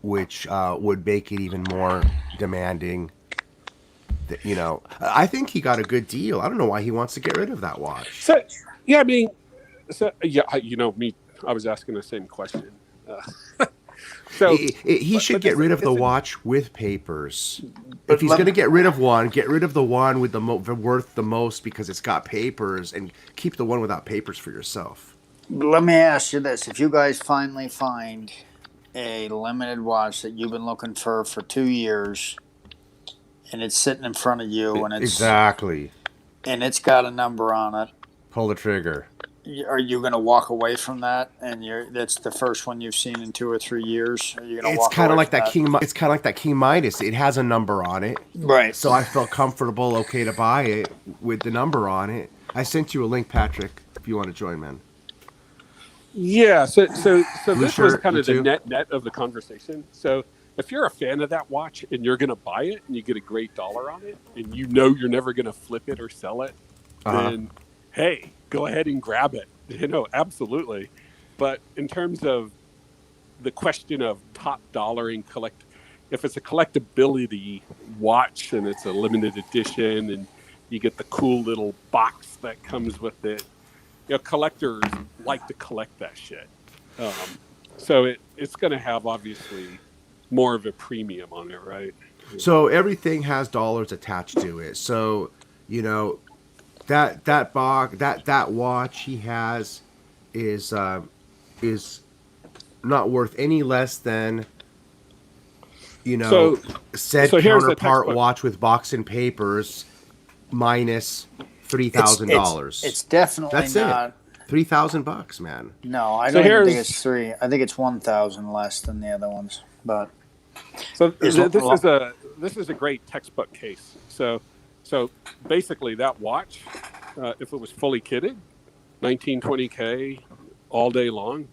which would make it even more demanding. You know, I think he got a good deal. I don't know why he wants to get rid of that watch. So, yeah, I mean, you know me. I was asking the same question. So He should get rid of the it's watch with papers. But If he's going to get rid of one, get rid of the one with the worth the most because it's got papers, and keep the one without papers for yourself. Let me ask you this: if you guys finally find a limited watch that you've been looking for 2 years, and it's sitting in front of you, and Exactly. it's got a number on it, Pull the trigger. are you going to walk away from that? And that's the first one you've seen in 2 or 3 years. Are you going to It's walk kind of away like from that King. It's kind of like that King Midas. It has a number on it, Right. so I felt comfortable, okay, to buy it with the number on it. I sent you a link, Patrick, if you want to join, man. Yeah, so Blue this was shirt, kind you of the too? net of the conversation. So if you're a fan of that watch and you're going to buy it and you get a great dollar on it and you know you're never going to flip it or sell it, then hey, go ahead and grab it. You know, absolutely. But in terms of the question of top dollar and if it's a collectability watch and it's a limited edition and you get the cool little box that comes with it, you know, collectors like to collect that shit. So it's going to have obviously more of a premium on it, right? So everything has dollars attached to it. So, you know, that box, that watch he has is not worth any less than, you know, said so here's the counterpart textbook. watch with box and papers minus It's $3,000. definitely That's not. it. $3,000, man. No, I So don't even think here's- it's 3. I think it's 1,000 less than the other ones. But So Is- this is a great textbook case. So basically that watch, if it was fully kitted, 1920K all day long,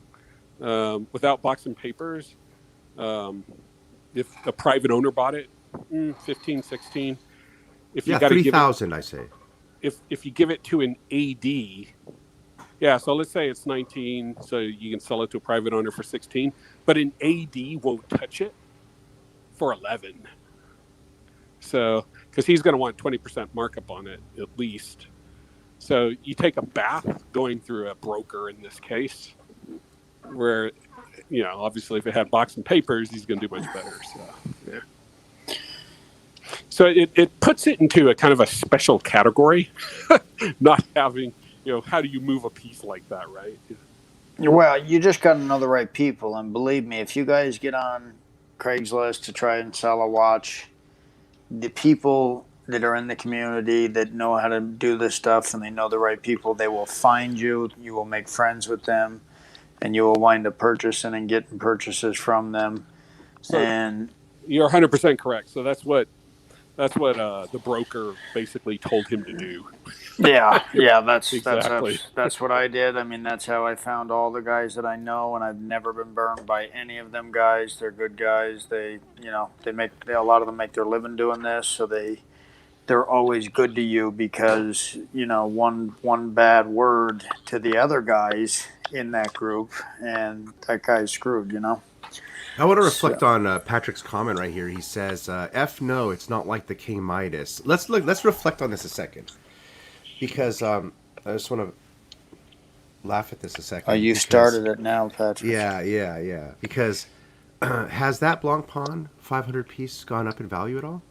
without box and papers, if a private owner bought it, 15, 16. If you Yeah, got to give it, 3,000, I say. if you give it to an AD, yeah, so let's say it's 19, so you can sell it to a private owner for 16, but an AD won't touch it for 11. So, because he's going to want 20% markup on it at least. So you take a bath going through a broker in this case, where, you know, obviously if it had box and papers, he's going to do much better. So, yeah. So it puts it into a kind of a special category, not having, you know, how do you move a piece like that, right? well, you just got to know the right people, and believe me, if you guys get on Craigslist to try and sell a watch, the people that are in the community that know how to do this stuff and they know the right people, they will find you. You will make friends with them, and you will wind up purchasing and getting purchases from them. So And you're 100% correct. So that's what the broker basically told him to do. yeah, that's Exactly. that's what I did. I mean, that's how I found all the guys that I know, and I've never been burned by any of them guys. They're good guys. They, you know, a lot of them make their living doing this, so they're always good to you because, you know, one bad word to the other guys in that group, and that guy's screwed, you know. I want to reflect on Patrick's comment right here. He says, "F no, it's not like the King Midas." Let's reflect on this a second, because I just want to laugh at this a second. Oh, you because, started it now, Patrick. Yeah. Because has that Blanc Pawn 500 piece gone up in value at all?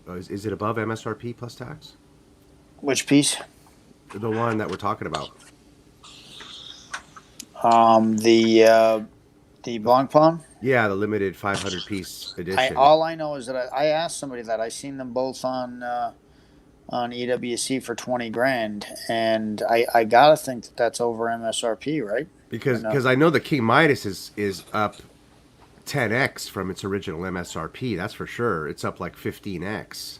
Is it above MSRP plus tax? Which piece? The one that we're talking about. The Blancpain. Yeah, the limited 500 piece edition. All I know is that I asked somebody that I seen them both on EWC for 20 grand, and I gotta think that that's over MSRP, right? Because I know the King Midas is up 10x from its original MSRP. That's for sure. It's up like 15x.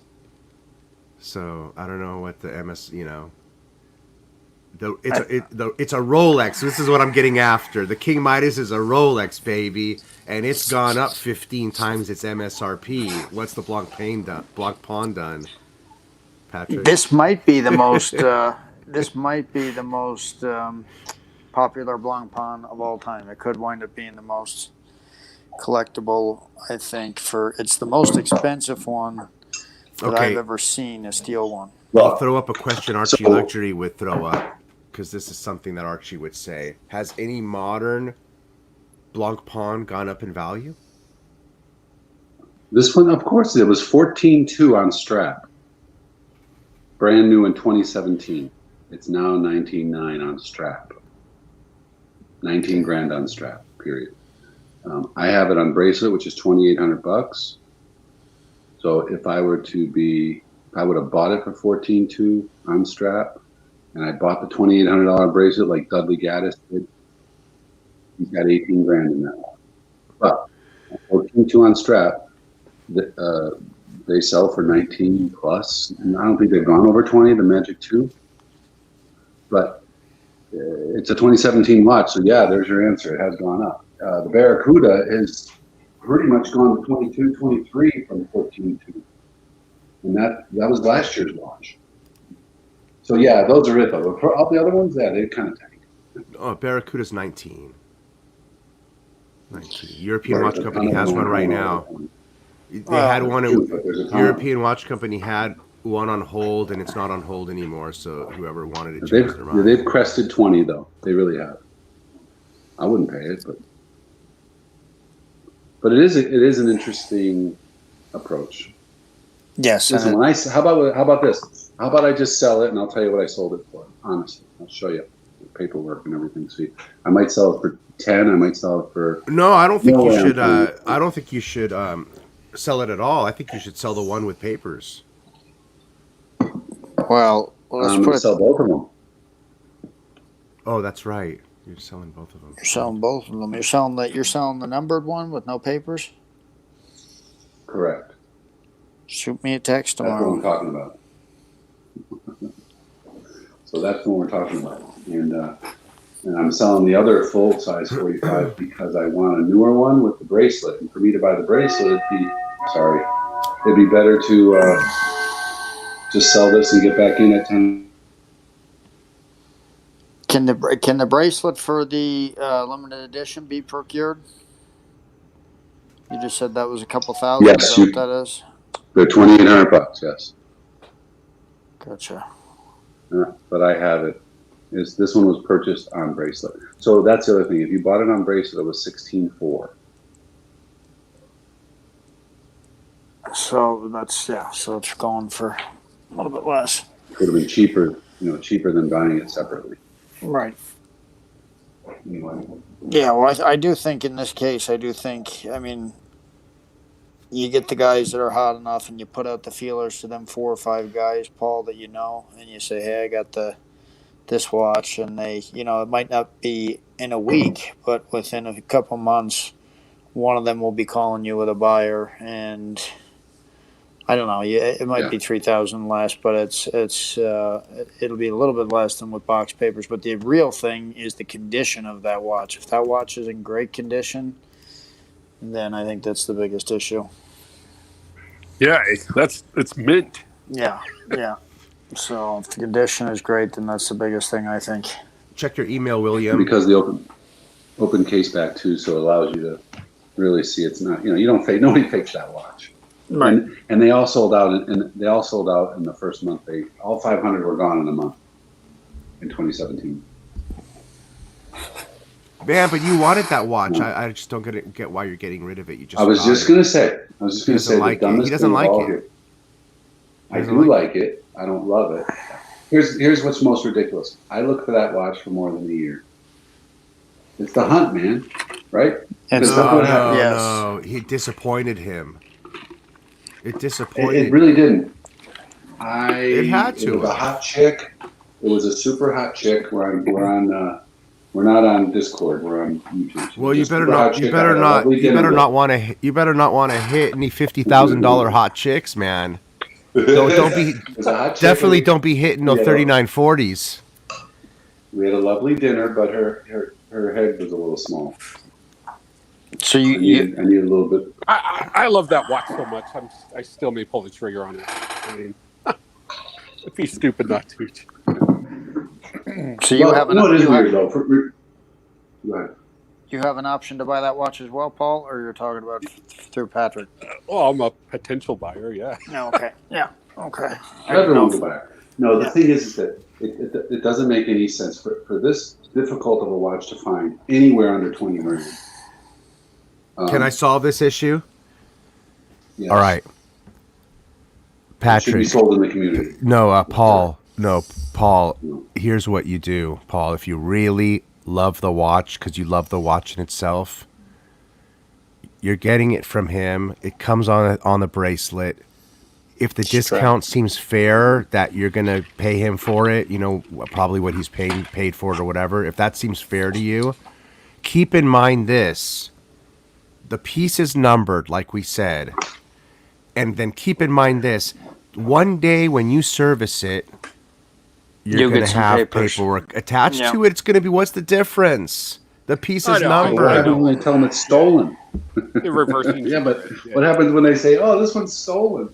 So I don't know what the it's a Rolex. This is what I'm getting after. The King Midas is a Rolex, baby, and it's gone up 15 times its MSRP. What's the Blancpain done? Patrick? This might be the most. This might be the most popular Blancpain of all time. It could wind up being the most collectible. I think it's the most expensive one that I've ever seen, a steel one. I'll throw up a question Archie Luxury would throw up, because this is something that Archie would say. Has any modern Blancpain gone up in value? This one, of course, it was 14.2 on strap. Brand new in 2017. It's now 19.9 on strap. 19 grand on strap, period. I have it on bracelet, which is $2,800. So if I would have bought it for 14.2 on strap, and I bought the $2,800 bracelet like Dudley Gaddis did, he's got 18 grand in that one. But 14.2 on strap, they sell for 19 plus, and I don't think they've gone over 20, the Magic 2. But it's a 2017 watch, so yeah, there's your answer. It has gone up. The Barracuda is pretty much gone to 22, 23 from 14.2. And that was last year's watch. So yeah, those are it though. For all the other ones, yeah, they kind of tanked. Oh, Barracuda's 19. 19. European Watch Company has one right now. They had one. European Watch Company had one on hold, and it's not on hold anymore. So whoever wanted to change their mind. They've crested 20 though. They really have. I wouldn't pay it, but it is an interesting approach. Yes. Listen, how about this? How about I just sell it and I'll tell you what I sold it for? Honestly, I'll show you the paperwork and everything. See, I might sell it for 10. I might sell it for. No, I don't think you should. I don't think you should sell it at all. I think you should sell the one with papers. Well, let's sell both of them. Oh, that's right. You're selling both of them. You're selling both of them. You're selling the numbered one with no papers? Correct. Shoot me a text tomorrow. That's what I'm talking about. So that's what we're talking about. And I'm selling the other full size 45 because I want a newer one with the bracelet. And for me to buy the bracelet, it'd be better to just sell this and get back in at 10. Can the bracelet for the limited edition be procured? You just said that was a couple thousand. Yes, is that what that is? They're $2,800. Yes. Gotcha. Yeah, but I have it. This one was purchased on bracelet. So that's the other thing. If you bought it on bracelet, it was $16,400. So so it's going for a little bit less. It would have been cheaper than buying it separately. Right. Anyway. Yeah, well, I do think in this case, I mean, you get the guys that are hot enough and you put out the feelers to them 4 or 5 guys, Paul, that you know, and you say, hey, I got this watch, and they, it might not be in a week, but within a couple months, one of them will be calling you with a buyer, and I don't know, it might be 3,000 less, but it'll be a little bit less than with box papers. But the real thing is the condition of that watch. If that watch is in great condition, then I think that's the biggest issue. Yeah, it's mint. Yeah. So if the condition is great, then that's the biggest thing, I think. Check your email, William. Because the open case back too, so it allows you to really see it's not. You don't fake. Nobody fakes that watch. Right. And they all sold out, and they all sold out in the first month. All 500 were gone in a month in 2017. Man, but you wanted that watch. I just don't get why you're getting rid of it. I was just going to say. He doesn't like it. I do like it. I don't love it. Here's what's most ridiculous. I looked for that watch for more than a year. It's the hunt, man. Right? It's Is the that No, what hunt. happened? no, Yes. no. He disappointed him. It disappointed It really him. didn't. It had It to was a have. hot chick. It was a super hot chick. We're not on Discord. We're on YouTube. She Well, was a you better super hot not. You chick. I better had a not. lovely You dinner better with. not want to. You better not want to hit any $50,000 hot chicks, man. Don't be. It was a hot chick. Definitely don't be hitting no Yeah. 3940s. We had a lovely dinner, but her head was a little small. So I needed a little bit. I love that watch so much. I still may pull the trigger on it. I mean, it'd be stupid not to. So you have it is weird though. Go ahead. you have an option to buy that watch as well, Paul, or you're talking about through Patrick? Well, I'm a potential buyer. Yeah. No, okay. Yeah. Okay. Everyone's a buyer. No, the thing is that it doesn't make any sense for this difficult of a watch to find anywhere under 20 grand. Can I solve this issue? Yes. All right, It should be Patrick. sold in the community. No, Paul. No, Paul. No. Here's what you do, Paul. If you really love the watch because you love the watch in itself, you're getting it from him. It comes on the bracelet. If the discount seems fair that you're gonna pay him for it, you know, probably what he's paid for it or whatever. If that seems fair to you, keep in mind this: the piece is numbered, like we said, and then keep in mind this: one day when you service it, you're You'll gonna get some have papers. paperwork attached Yeah. to it. It's gonna be what's the difference? The piece I is know. What numbered. happens when they tell them it's stolen? The reversing. Yeah, but what happens when they say, "Oh, this one's stolen"?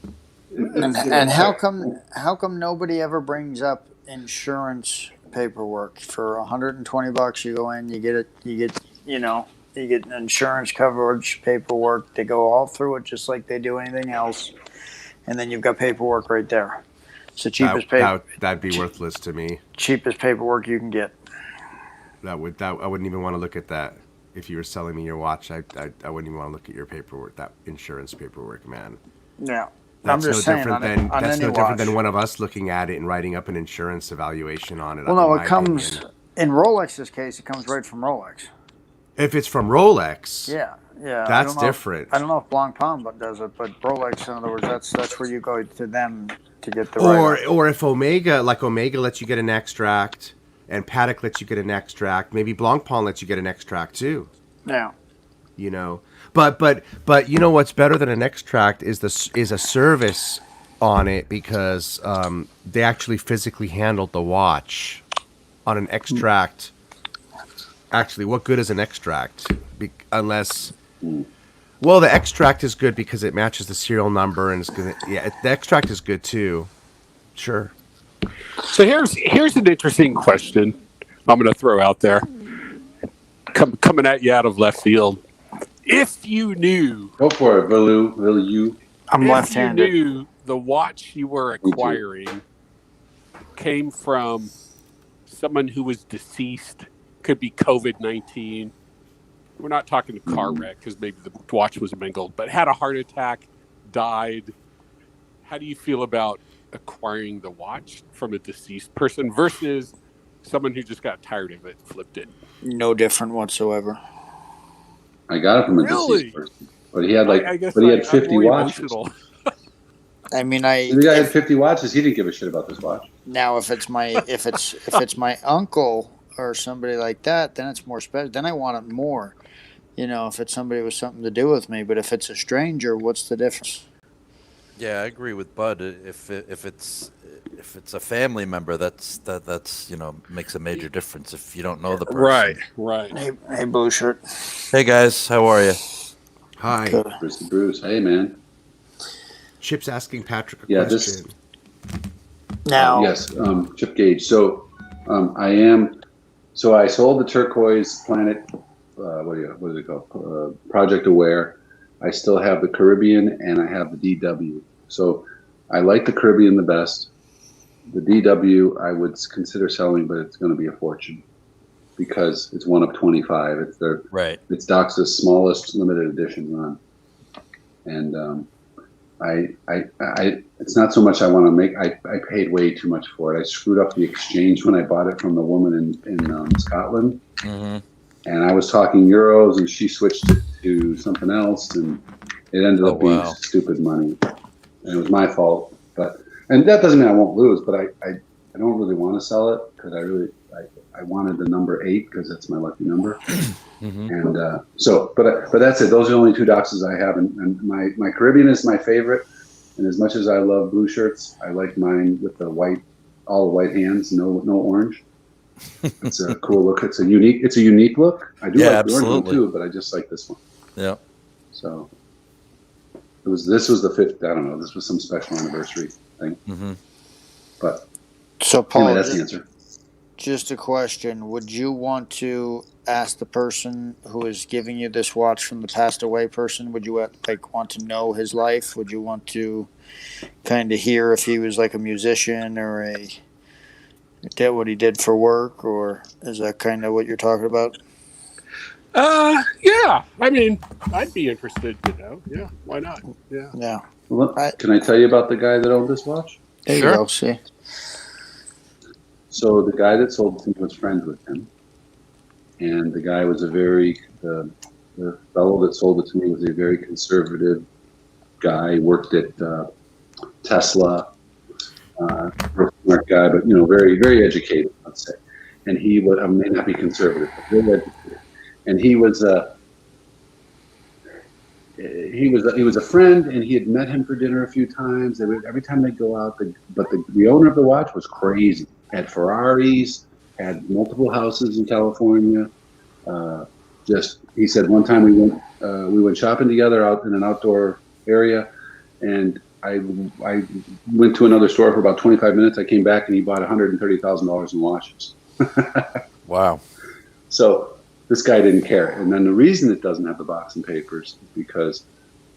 And how come nobody ever brings up insurance paperwork? For $120 you go in, you get insurance coverage paperwork. They go all through it just like they do anything else, and then you've got paperwork right there. It's the cheapest That'd be worthless to me. cheapest paperwork you can get. I wouldn't even want to look at that. If you were selling me your watch, I wouldn't even want to look at your paperwork, that insurance paperwork, man. Yeah. That's I'm just saying, different on that's any no different watch. than one of us looking at it and writing up an insurance evaluation on it. Well, no, in it my comes opinion. in Rolex's case. It comes right from Rolex. If it's from Rolex, Yeah. that's I don't know different. I don't know if Blanc Palm does it, but Rolex, in other words, that's where you go to them to get the Or if Omega lets you get an extract, and Patek lets you get an extract, maybe Blancpain lets you get an extract too. Yeah. You know, but you know what's better than an extract is a service on it, because they actually physically handled the watch. On an extract, actually, what good is an extract? Unless, well, the extract is good because it matches the serial number, and it's gonna, yeah, the extract is good too. Sure. So here's an interesting question I'm going to throw out there, coming at you out of left field. If you knew, Go for it, Vilu. I'm if left-handed. you knew the watch you were acquiring came from someone who was deceased, could be COVID-19. We're not talking a car wreck because maybe the watch was mangled, but had a heart attack, died. How do you feel about acquiring the watch from a deceased person versus someone who just got tired of it, flipped it? No different whatsoever. I got it from a Really? deceased person, but he had I guess he had I'm 50 more watches. emotional. I mean, The guy had 50 watches. He didn't give a shit about this watch. now if it's my uncle or somebody like that, then it's more special. Then I want it more. You know, if it's somebody with something to do with me. But if it's a stranger, what's the difference? Yeah, I agree with Bud. If it's a family member, that's makes a major difference. If you don't know the person. Right. Hey, blue shirt. Hey guys, how are you? Hi. Good. Bruce. Hey, man. Chip's asking Patrick a Yeah, question. Now, Yes, Chip Gage. So I sold the Turquoise Planet, what is it called? Project Aware. I still have the Caribbean and I have the DW. So I like the Caribbean the best. The DW I would consider selling, but it's going to be a fortune because it's one of 25. It's Doxa's smallest limited edition run. And it's not so much I want to make. I paid way too much for it. I screwed up the exchange when I bought it from the woman in Scotland. Mm-hmm. and I was talking euros, and she switched it to something else, and it ended up being stupid money, and it was my fault. And that doesn't mean I won't lose, but I don't really want to sell it because I wanted the number 8 because that's my lucky number. And but that's it. Those are the only 2 doxes I have, and my Caribbean is my favorite. And as much as I love blue shirts, I like mine with the white, all the white hands, no orange. It's a cool look. It's a unique look. I do like the orange one too, but I just like this one. Yeah. So this was the 5th. I don't know. This was some special anniversary thing. But so Paul, anyway, that's the answer. Just a question: would you want to ask the person who is giving you this watch from the passed away person? Would you want to know his life? Would you want to kind of hear if he was like a musician or what he did for work, or is that kind of what you're talking about? Yeah. I mean, I'd be interested to know. Yeah, why not? Yeah. Yeah. Well, can I tell you about the guy that owned this watch? There you go. See. So the guy that sold it to me was friends with him, and the guy was the fellow that sold it to me was a very conservative guy. Worked at Tesla, real smart guy, but very very educated, let's say. And he would, I may not be conservative, but very educated. And he was a friend, and he had met him for dinner a few times. Every time they go out, but the owner of the watch was crazy. Had Ferraris, had multiple houses in California. He said one time we went shopping together out in an outdoor area, and I went to another store for about 25 minutes. I came back and he bought $130,000 in watches. Wow. So this guy didn't care. And then the reason it doesn't have the box and papers is because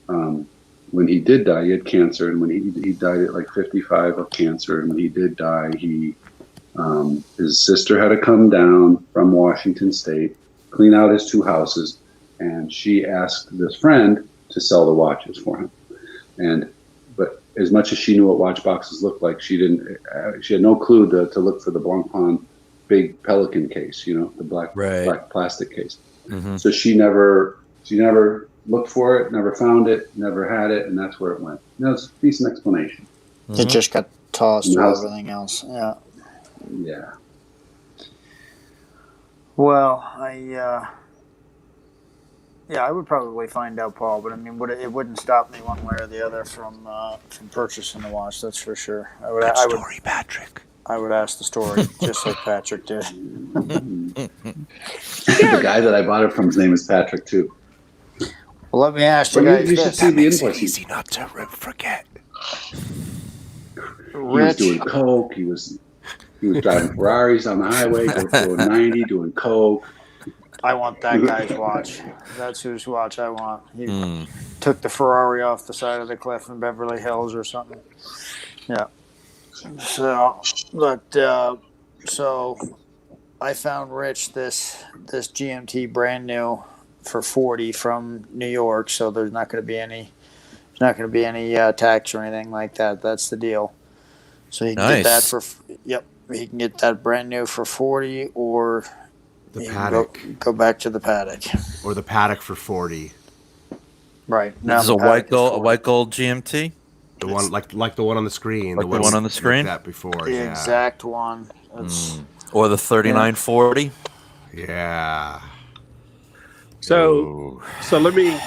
when he did die, he had cancer, and when he died at like 55 of cancer, and when he did die, his sister had to come down from Washington State, clean out his 2 houses, and she asked this friend to sell the watches for him. But as much as she knew what watch boxes looked like, she had no clue to look for the Blancpain big Pelican case, the black plastic case. So she never looked for it, never found it, never had it, and that's where it went. It's a decent explanation. It just got tossed with everything else. Yeah. Yeah. Well, I would probably find out, Paul, but I mean, it wouldn't stop me one way or the other from purchasing the watch. That's for sure. Patrick. I would ask the story just like Patrick did. The guy that I bought it from, his name is Patrick too. Well, let me ask you guys. You should see the invoice. Easy not to forget. He was doing coke. He was driving Ferraris on the highway, going 90, doing coke. I want that guy's watch. That's whose watch I want. He took the Ferrari off the side of the cliff in Beverly Hills or something. Yeah. So I found Rich this GMT brand new for $40 from New York. So there's not going to be any tax or anything like that. That's the deal. So he can get that for he can get that brand new for $40, or the paddock. Go back to the paddock, or the paddock for $40. Right. This is a white gold GMT. The one like the one on the screen. Like the one on the screen? That before. The exact one. Or the 3940. Yeah. So let me.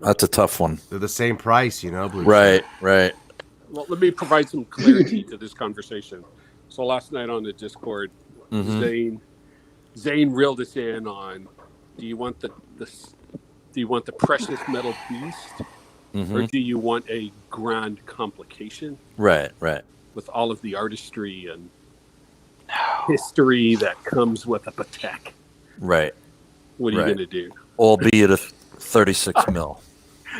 That's a tough one. They're the same price, Blue. Right. Well, let me provide some clarity to this conversation. So last night on the Discord, Zane reeled us in on: do you want the precious metal beast, or do you want a grand complication? Right. With all of the artistry and history that comes with a Patek. Right. What are you going to do? Albeit a 36 mil.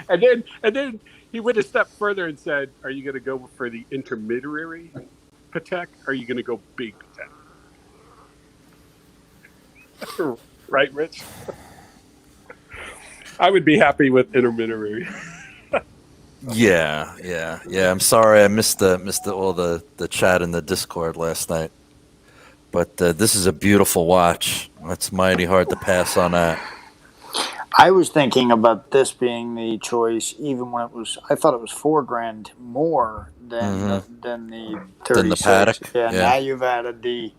And then he went a step further and said, are you going to go for the intermediary Patek, or are you going to go big Patek? Right, Rich? I would be happy with intermediary. Yeah. I'm sorry I missed all the chat in the Discord last night. But this is a beautiful watch. That's mighty hard to pass on that. I was thinking about this being the choice, even when I thought it was $4,000 more than than the 36. Than the paddock? Yeah, Yeah. now you've added the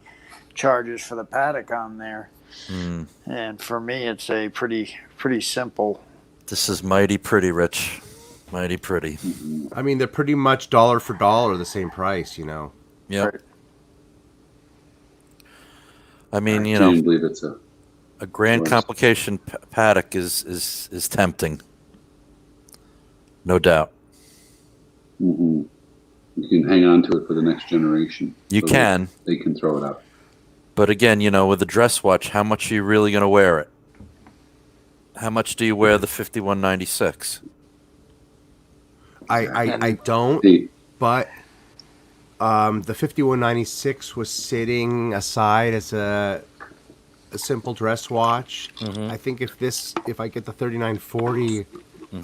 charges for the paddock on there, Mm. and for me, it's a pretty simple. This is mighty pretty, Rich. Mighty pretty. I mean, they're pretty much dollar for dollar the same price, you know. Yep. Right. I mean, I you can't know, believe it's a grand Right. complication paddock is tempting. No doubt. You can hang on to it for the next generation. You so can. They can throw it out. But again, you know, with a dress watch, how much are you really going to wear it? How much do you wear the 5196? I don't, Hey, but the 5196 was sitting aside as a simple dress watch. I think if I get the 3940,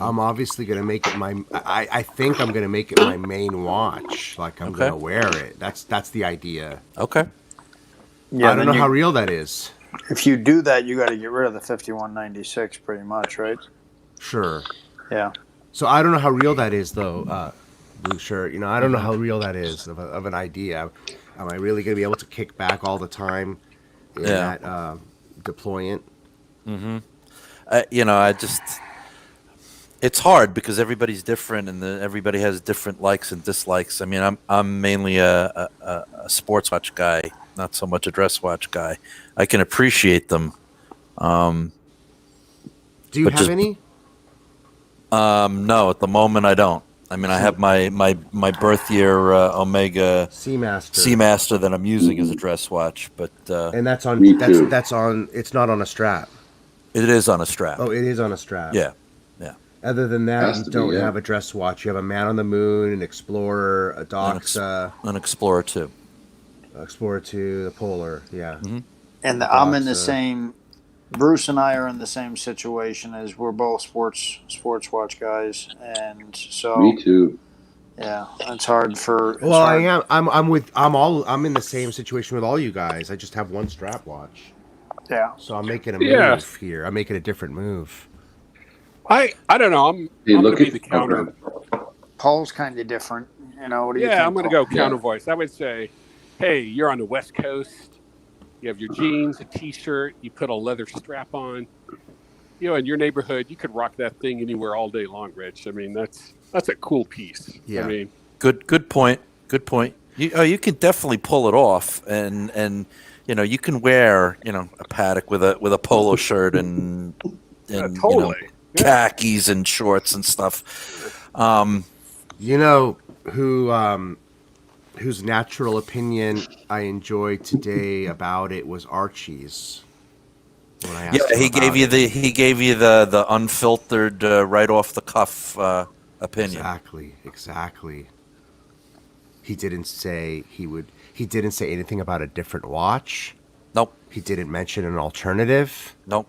I'm obviously gonna make it my. I think I'm gonna make it my main watch. Like I'm Okay. gonna wear it. That's the idea. Okay. Yeah, I don't know how real that is. If you do that, you got to get rid of the 5196, pretty much, right? Sure. Yeah. So I don't know how real that is, though. Blue shirt. You know, I don't know how real that is of an idea. Am I really gonna be able to kick back all the time in Yeah. that deployant? You know, it's hard because everybody's different and everybody has different likes and dislikes. I mean, I'm mainly a sports watch guy, not so much a dress watch guy. I can appreciate them. Do you But have just- any? No, at the moment I don't. I mean, I have my birth year Omega Seamaster. that I'm using as a dress watch, but And that's on. Me too. That's on. It's not on a strap. it is on a strap. Oh, it is on a strap. Yeah. Other than that, Has you to be, don't yeah. have a dress watch. You have a Man on the Moon, an Explorer, a Doxa, An Explorer 2. Explorer 2, the Polar. Yeah. And I'm in the Doxa. same. Bruce and I are in the same situation as we're both sports watch guys, and so me too. yeah, it's hard for. It's Well, I hard. am. I'm in the same situation with all you guys. I just have one strap watch. Yeah. So I'm making a move Yeah. here. I'm making a different move. I don't know. I'm Hey, gonna look be at the counter. Paul's kind of different. You know, what do you think? Yeah, I'm going to go Paul? counter voice. I would say, hey, you're on the West Coast. You have your jeans, a T-shirt. You put a leather strap on. You know, in your neighborhood, you could rock that thing anywhere all day long, Rich. I mean, that's a cool piece. Yeah. I mean, Good point. Good point. You can definitely pull it off, and you know you can wear a paddock with a polo shirt and totally. Yeah. khakis and shorts and stuff. You know whose natural opinion I enjoyed today about it was Archie's. When I asked Yeah, him he about gave you the unfiltered right off the cuff opinion. Exactly. He didn't say he didn't say anything about a different watch. Nope. He didn't mention an alternative. Nope.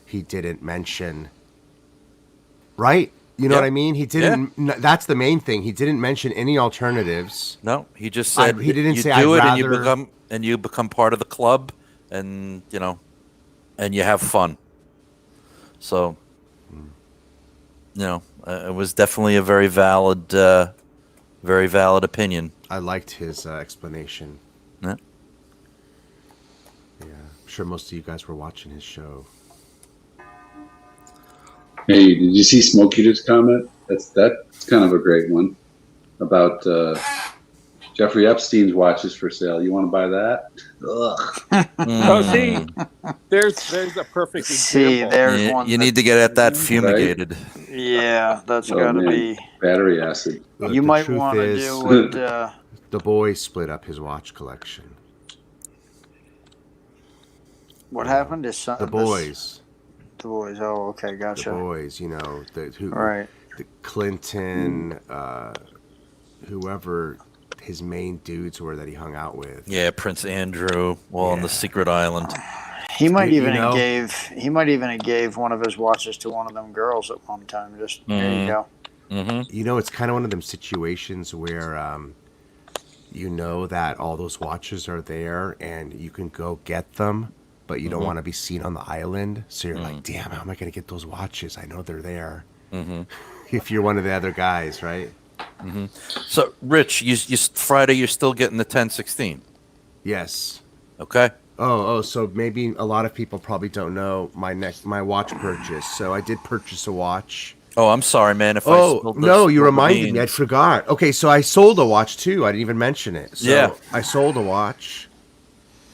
He didn't mention. Right? You know Yeah. what I mean? He didn't. That's the main thing. He didn't mention any alternatives. No, he just said He didn't you say, do "I'd it rather-" and you become part of the club, and and you have fun. So, it was definitely a very valid opinion. I liked his explanation. Yeah. Yeah, I'm sure most of you guys were watching his show. Hey, did you see Smokey just comment? That's kind of a great one about Jeffrey Epstein's watches for sale. You want to buy that? Ugh. Oh, see, there's a perfect See, example. there's one. You need to get at that fumigated. Yeah, that's Oh, got to man. be. Battery acid. Look, You the might truth want to is, do what. the boys split up his watch collection. What happened? His son. The boys. The boys. Oh, okay, The gotcha. boys. Right. The Clinton, whoever his main dudes were that he hung out with. Yeah, Prince Andrew, on Yeah. the secret island. He might You even know- have gave one of his watches to one of them girls at one time. Just there you go. Mm-hmm. It's kind of one of them situations where that all those watches are there and you can go get them, but you don't want to be seen on the island. So you're like, damn, how am I going to get those watches? I know they're there. If you're one of the other guys, right? So, Rich, you Friday you're still getting the 1016. Yes. Okay. So maybe a lot of people probably don't know my watch purchase. So I did purchase a watch. Oh, I'm sorry, man. If I spilled no, you the reminded me. I beans. forgot. Okay, so I sold a watch too. I didn't even mention it. So Yeah. I sold a watch.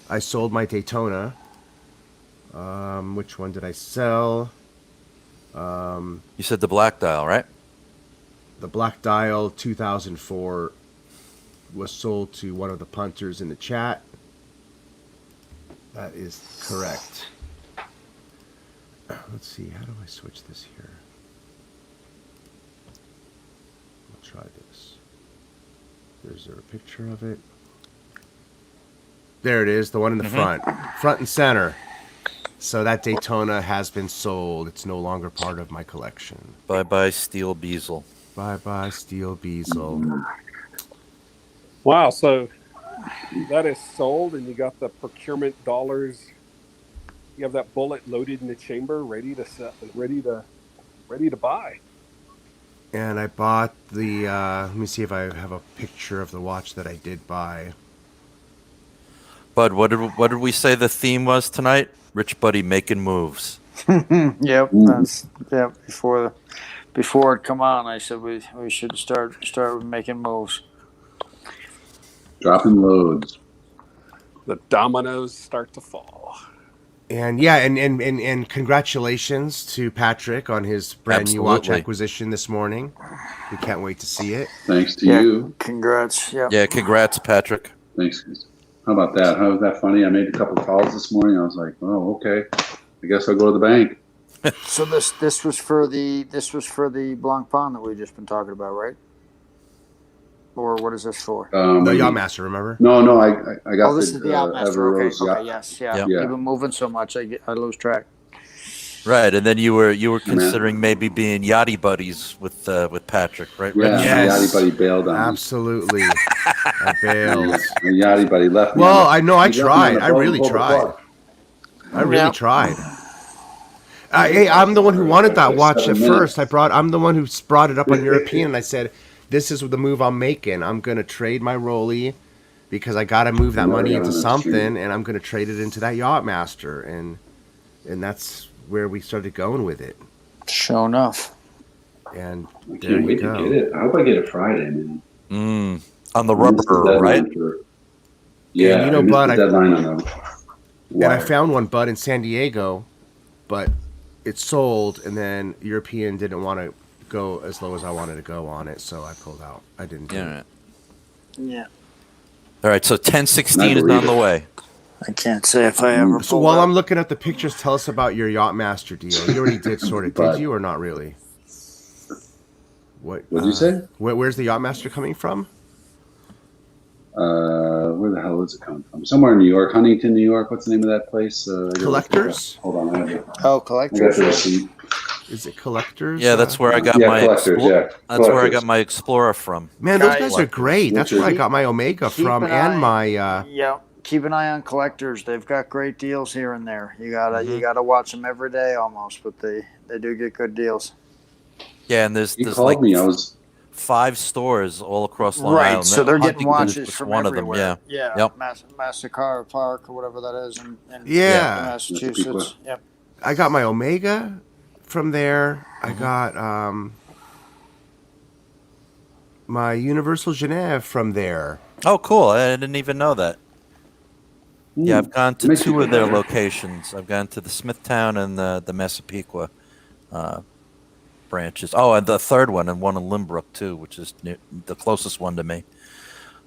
I sold my Daytona. Which one did I sell? You said the black dial, right? The Black Dial 2004 was sold to one of the punters in the chat. That is correct. Let's see. How do I switch this here? I'll try this. There's a picture of it. There it is, the one in the front and center. So that Daytona has been sold. It's no longer part of my collection. Bye-bye, Steel Beazle. Bye-bye, Steel Beazle. Wow, so that is sold, and you got the procurement dollars. You have that bullet loaded in the chamber, ready to sell, ready to buy. And I bought the, let me see if I have a picture of the watch that I did buy. Bud, what did we say the theme was tonight? RichBuddy making moves. Yep, that's before it come on. I said we should start making moves. Dropping loads. The dominoes start to fall. And yeah, and congratulations to Patrick on his brand new watch Absolutely. acquisition this morning. We can't wait to see it. Thanks to you. Congrats. Yep. Yeah, congrats, Patrick. Thanks. How about that? How was that funny? I made a couple calls this morning. I was like, oh, okay. I guess I'll go to the bank. So this was for the Blanc Pond that we've just been talking about, right? Or what is this for? The Yachtmaster, remember? No, I got This is the Yachtmaster. Everose Okay, yacht. yes, yeah. Yep. You've been moving so much, I lose track. Right, and then you were considering maybe being yachty buddies with Patrick, right? Yeah, Rich? Yes. my yachty buddy bailed on me. Absolutely. I bailed. My yachty buddy left me. Well, I know I He left me on tried. the I boat really and pulled the tried. plug. I really Yeah. tried. Hey, I'm the one who wanted that watch at 7 minutes. first. I'm the one who brought it up on European, and I said, "This is the move I'm making. I'm gonna trade my Rolly because I gotta move that money into something, and I'm gonna trade it into that Yachtmaster, and that's where we started going with it. Sure enough. And I there can't you wait go. to get it. I hope I get it Friday, man. On the I missed the rubber, deadline right? Yeah, And you know, I missed Bud, the deadline on the And I wire. found one, Bud, in San Diego, but it sold, and then European didn't want to go as low as I wanted to go on it, so I pulled out. I didn't do Yeah. it. Yeah. All right, so 1016 is believe on the it. way. I can't say if I ever So pulled while up. I'm looking at the pictures, tell us about your Yachtmaster deal. You already did sort of, did But- you, or not really? What'd you say? Where's the Yachtmaster coming from? Where the hell is it coming from? Somewhere in New York, Huntington, New York. What's the name of that place? Collectors? Hold on, I got Oh, the collectors. receipt. Is it Collectors? Yeah, that's where I got Yeah, my Collectors, yeah. That's where I Collectors. got my Explorer from. Man, those Guys- guys are great. That's where I got my Omega Keep from, an and eye- my Yeah. Keep an eye on collectors. They've got great deals here and there. You gotta watch them every day almost, but they do get good deals. Yeah, and He there's called like me. I was 5 stores all across Long Right, Island. so they're getting Huntington watches is from one everywhere. of them. Yeah. Yeah. Yep. Mastercard Park or whatever that is in Yeah. Massachusetts. Yep. I got my Omega from there. I Mm-hmm. got my Universal Genève from there. Oh, cool! I didn't even know that. Yeah, I've gone to Makes you 2 of their better. locations. I've gone to the Smithtown and the Massapequa branches. Oh, and the third one, and one in Limbrook too, which is the closest one to me.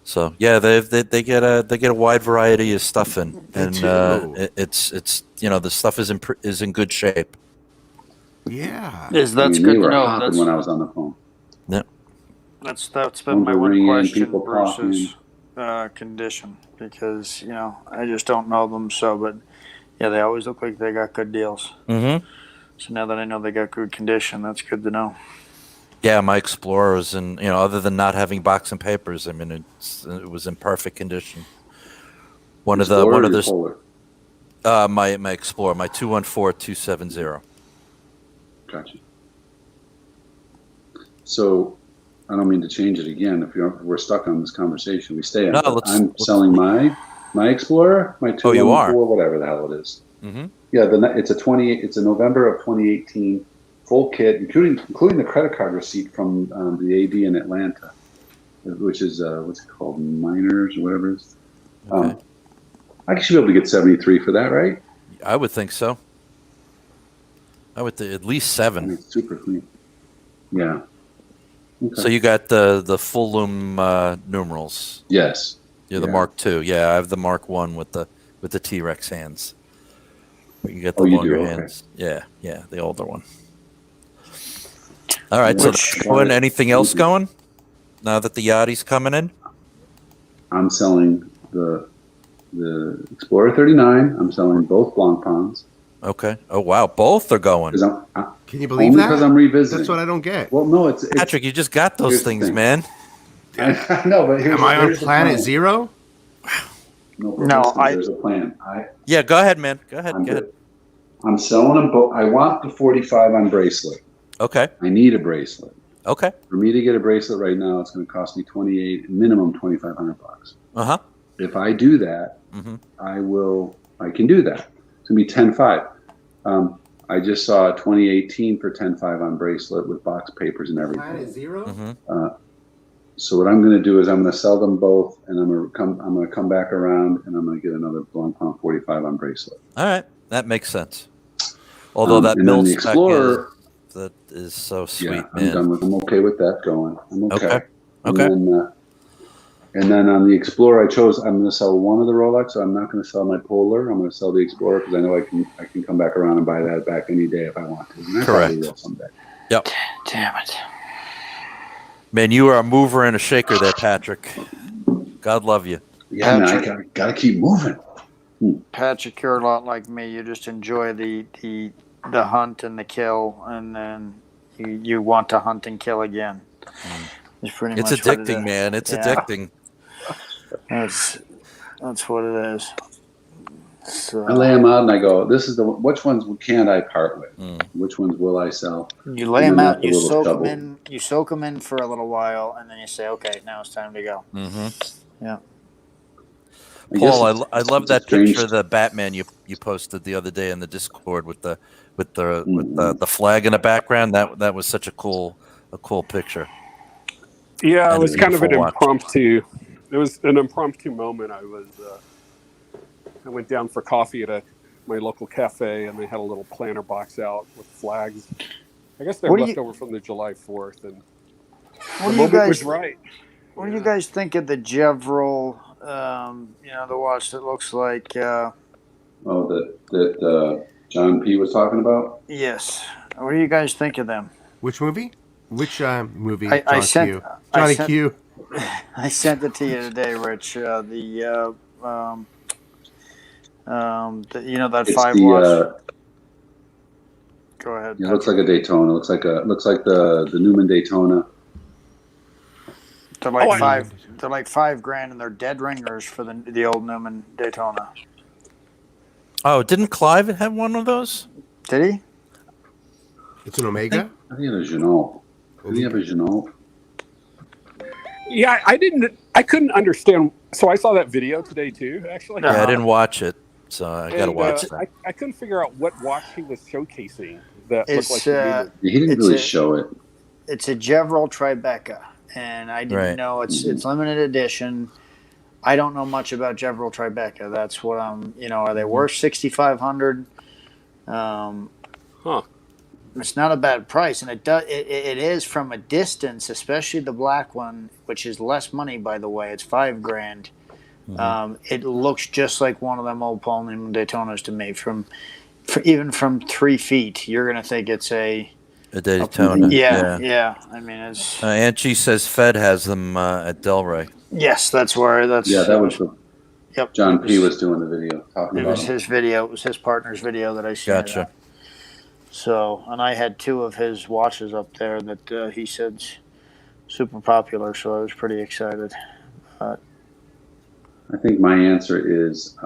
So yeah, they get a wide variety of stuff in, and do. it's the stuff is in good shape. Yeah. That's they good to were know. hopping when I was on the phone. Yeah. That's been Phone my to one ring in, question, people Bruce's condition, because I just don't know them. So, but yeah, they always look like they got good deals. Mm-hmm. So now that I know they got good condition, that's good to know. Yeah, my Explorers, and other than not having box and papers, I mean, it was in perfect condition. One of Explorer or the Polar? My Explorer, my 214-270. Gotcha. So I don't mean to change it again. If we're stuck on this conversation, we stay on. No, I'm selling my Explorer, my 214, you are? whatever the hell it is. Mm-hmm. Yeah, it's a November of 2018 full kit, including the credit card receipt from the AD in Atlanta, which is what's it called, Miners or whatever it is. Okay. I should be able to get 73 for that, right? I would think so. I would at least 7. I mean, it's super clean. Yeah. Okay. So you got the full lume numerals. Yes. You're the Mark II. Yeah, I have the Mark I with the T-Rex hands. But you get the longer hands. Okay. Yeah, the older one. All right. So anything else going now that the Yachty's coming in? I'm selling the Explorer 39. I'm selling both Blancpains. Okay. Oh wow, both are going. Can you believe that? Because I'm revisiting. That's what I don't get. Well, no, it's Patrick. You just got those things, man. I know, but am I on planet zero? No, there's a plan. Yeah, go ahead, man. Go ahead. I'm selling them both. I want the 45 on bracelet. Okay. I need a bracelet. Okay. For me to get a bracelet right now, it's going to cost me minimum $2,500. Uh-huh. If I do that, I can do that. It's going to be 10.5. I just saw a 2018 for 10.5 on bracelet with box papers and everything. Planet zero? Mm-hmm. So what I'm going to do is I'm going to sell them both, and I'm going to come back around, and I'm going to get another Blancpain 45 on bracelet. All right, that makes sense. Although that mill the Explorer, that is so sweet, man. I'm okay with that going. I'm okay. Okay. And then on the Explorer, I'm going to sell one of the Rolex. So I'm not going to sell my Polar. I'm going to sell the Explorer because I know I can come back around and buy that back any day if I want to. And I probably will someday. Yep. Damn it. Man, you are a mover and a shaker there, Patrick. God love you. Yeah, man, I gotta keep moving. Patrick, you're a lot like me. You just enjoy the hunt and the kill, and then you want to hunt and kill again. It's pretty much addicting, man. It's addicting. That's what it is. So, I lay them out and I go, which ones can't I part with? Which ones will I sell? You lay them out, you soak them in for a little while, and then you say, okay, now it's time to go. Mm-hmm. Yeah. Paul, I love that picture of the Batman you posted the other day in the Discord with the flag in the background. That was such a cool picture. Yeah, it was kind of an impromptu. It was an impromptu moment. I went down for coffee at my local cafe, and they had a little planter box out with flags. I guess they're left over from the July 4th, and the moment was right. What do you guys think of the Jevrel? The watch that looks like. That John P. was talking about. Yes. What do you guys think of them? Which movie? Which movie? Johnny Q. I sent it to you today, Rich. That it's 5 watch. Go ahead. Yeah, it looks like a Daytona. Looks like the Newman Daytona. They're like $5,000, and they're dead ringers for the old Newman Daytona. Oh, didn't Clive have one of those? Did he? It's an Omega. I think it was Jeanot. Did he have a Jeanot? Yeah, I couldn't understand. So I saw that video today too, actually. Yeah, I didn't watch it, so I got to watch that. I couldn't figure out what watch he was showcasing that looked like he didn't really show it. It's a Jevrel Tribeca, and I didn't know it's limited edition. I don't know much about Jevrel Tribeca. That's what I'm. Are they worth $6,500? It's not a bad price, and it is from a distance, especially the black one, which is less money, by the way. It's $5,000. It looks just like one of them old Paul Newman Daytonas to me. Even from 3 feet, you're gonna think it's a Daytona. Yeah. I mean, it's. Angie says Fed has them at Delray. Yes, that was. Yep. John P. was doing the video talking about. It was his video. It was his partner's video that I seen. Gotcha. So, and I had 2 of his watches up there that he said's super popular, so I was pretty excited. I think my answer is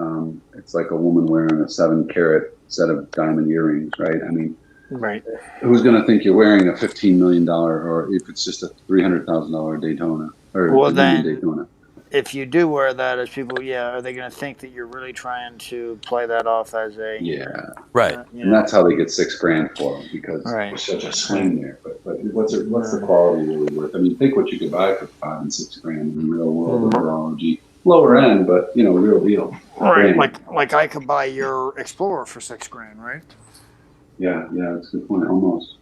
it's like a woman wearing a 7-carat set of diamond earrings, right? I mean, Right. who's going to think you're wearing a $15 million or if it's just a $300,000 Daytona or Well, Dominion then, Daytona? if you do wear that, as people, are they going to think that you're really trying to play that off as a, Yeah, Right. and that's how they get $6,000 for them because Right. there's such a swing there. But what's the quality really worth? I mean, think what you could buy for $5,000 and $6,000 in the real world of horology. Lower end, but real deal. right? Brand. Like I could buy your Explorer for $6,000, right? Yeah, that's a good point. Almost.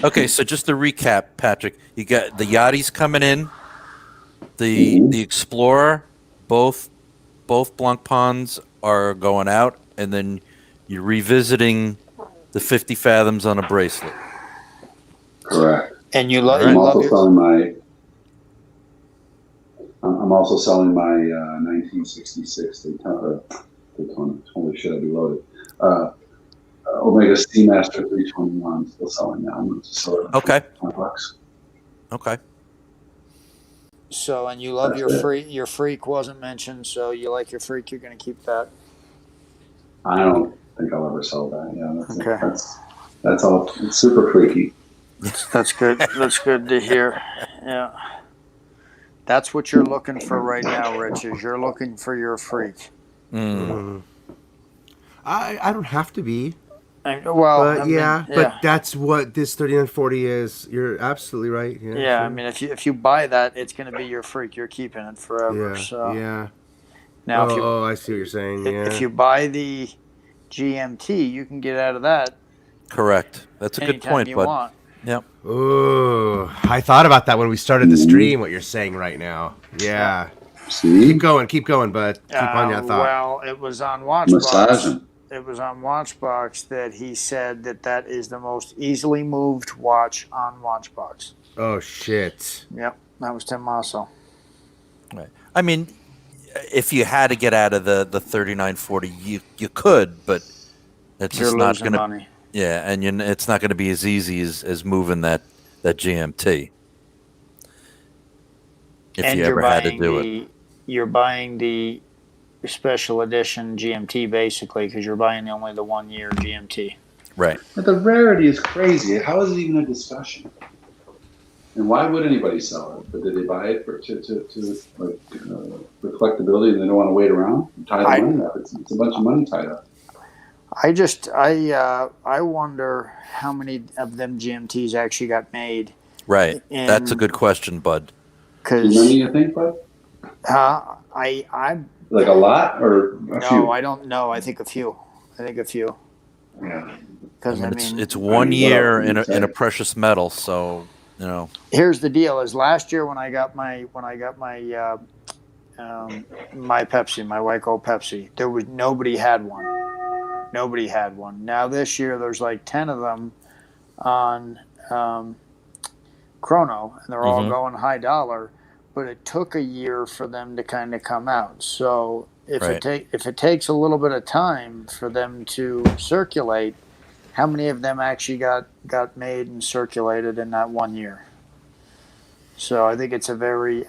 Okay, so just to recap, Patrick, you got the Yachty's coming in, the Explorer, both Blanc Ponds are going out, and then you're revisiting the 50 Fathoms on a bracelet. Correct. And you love. I'm also selling my. I'm also selling my 1966 Daytona. Holy shit, I'd be loaded. Omega Seamaster 321. Still selling that. I'm going to sell it. Okay. $20. Okay. So, and you love That's your it. Your freak wasn't mentioned, so you like your freak. You're going to keep that. I don't think I'll ever sell that. Yeah, Okay. that's all. It's super freaky. That's good. That's good to hear. Yeah. That's what you're looking for right now, Rich. Is you're looking for your freak. I don't have to be. But but that's what this 3940 is. You're absolutely right. Yeah, yeah. sure. I mean, if you buy that, it's going to be your freak. You're keeping it forever. Yeah, So yeah. now, I see what you're saying. Yeah. if you buy the GMT, you can get out of that. Correct. That's a good anytime point, you bud. want. Yep. Oh, I thought about that when we started the stream. What you're saying right now. Yeah. See? Keep going, bud. Keep on your thought. Well, it was on Massage Watchbox. him. It was on Watchbox that he said that is the most easily moved watch on Watchbox. Oh shit. Yep, that was Tim Masso. Right. I mean, if you had to get out of the 3940, you could, but it's You're just not losing going to. money. Yeah, and it's not going to be as easy as moving that GMT. If And you ever had to do it. You're buying the special edition GMT basically because you're buying only the 1 year GMT. Right. But the rarity is crazy. How is it even a discussion? And why would anybody sell it? But did they buy it for collectability and they don't want to wait around and tie the money up? It's a bunch of money tied up. I wonder how many of them GMTs actually got made. Right. That's a good question, bud. How many you think, bud? I like a lot or a few? No, I don't know. I think a few. Yeah. Because it's 1 year in a precious metal, so Here's the deal: is last year when I got my my Pepsi, my White Gold Pepsi, nobody had one. Nobody had one. Now this year there's like 10 of them on Chrono, and they're all going high dollar. But it took a year for them to kind of come out. So if it takes a little bit of time for them to circulate, how many of them actually got made and circulated in that 1 year? So I think it's a very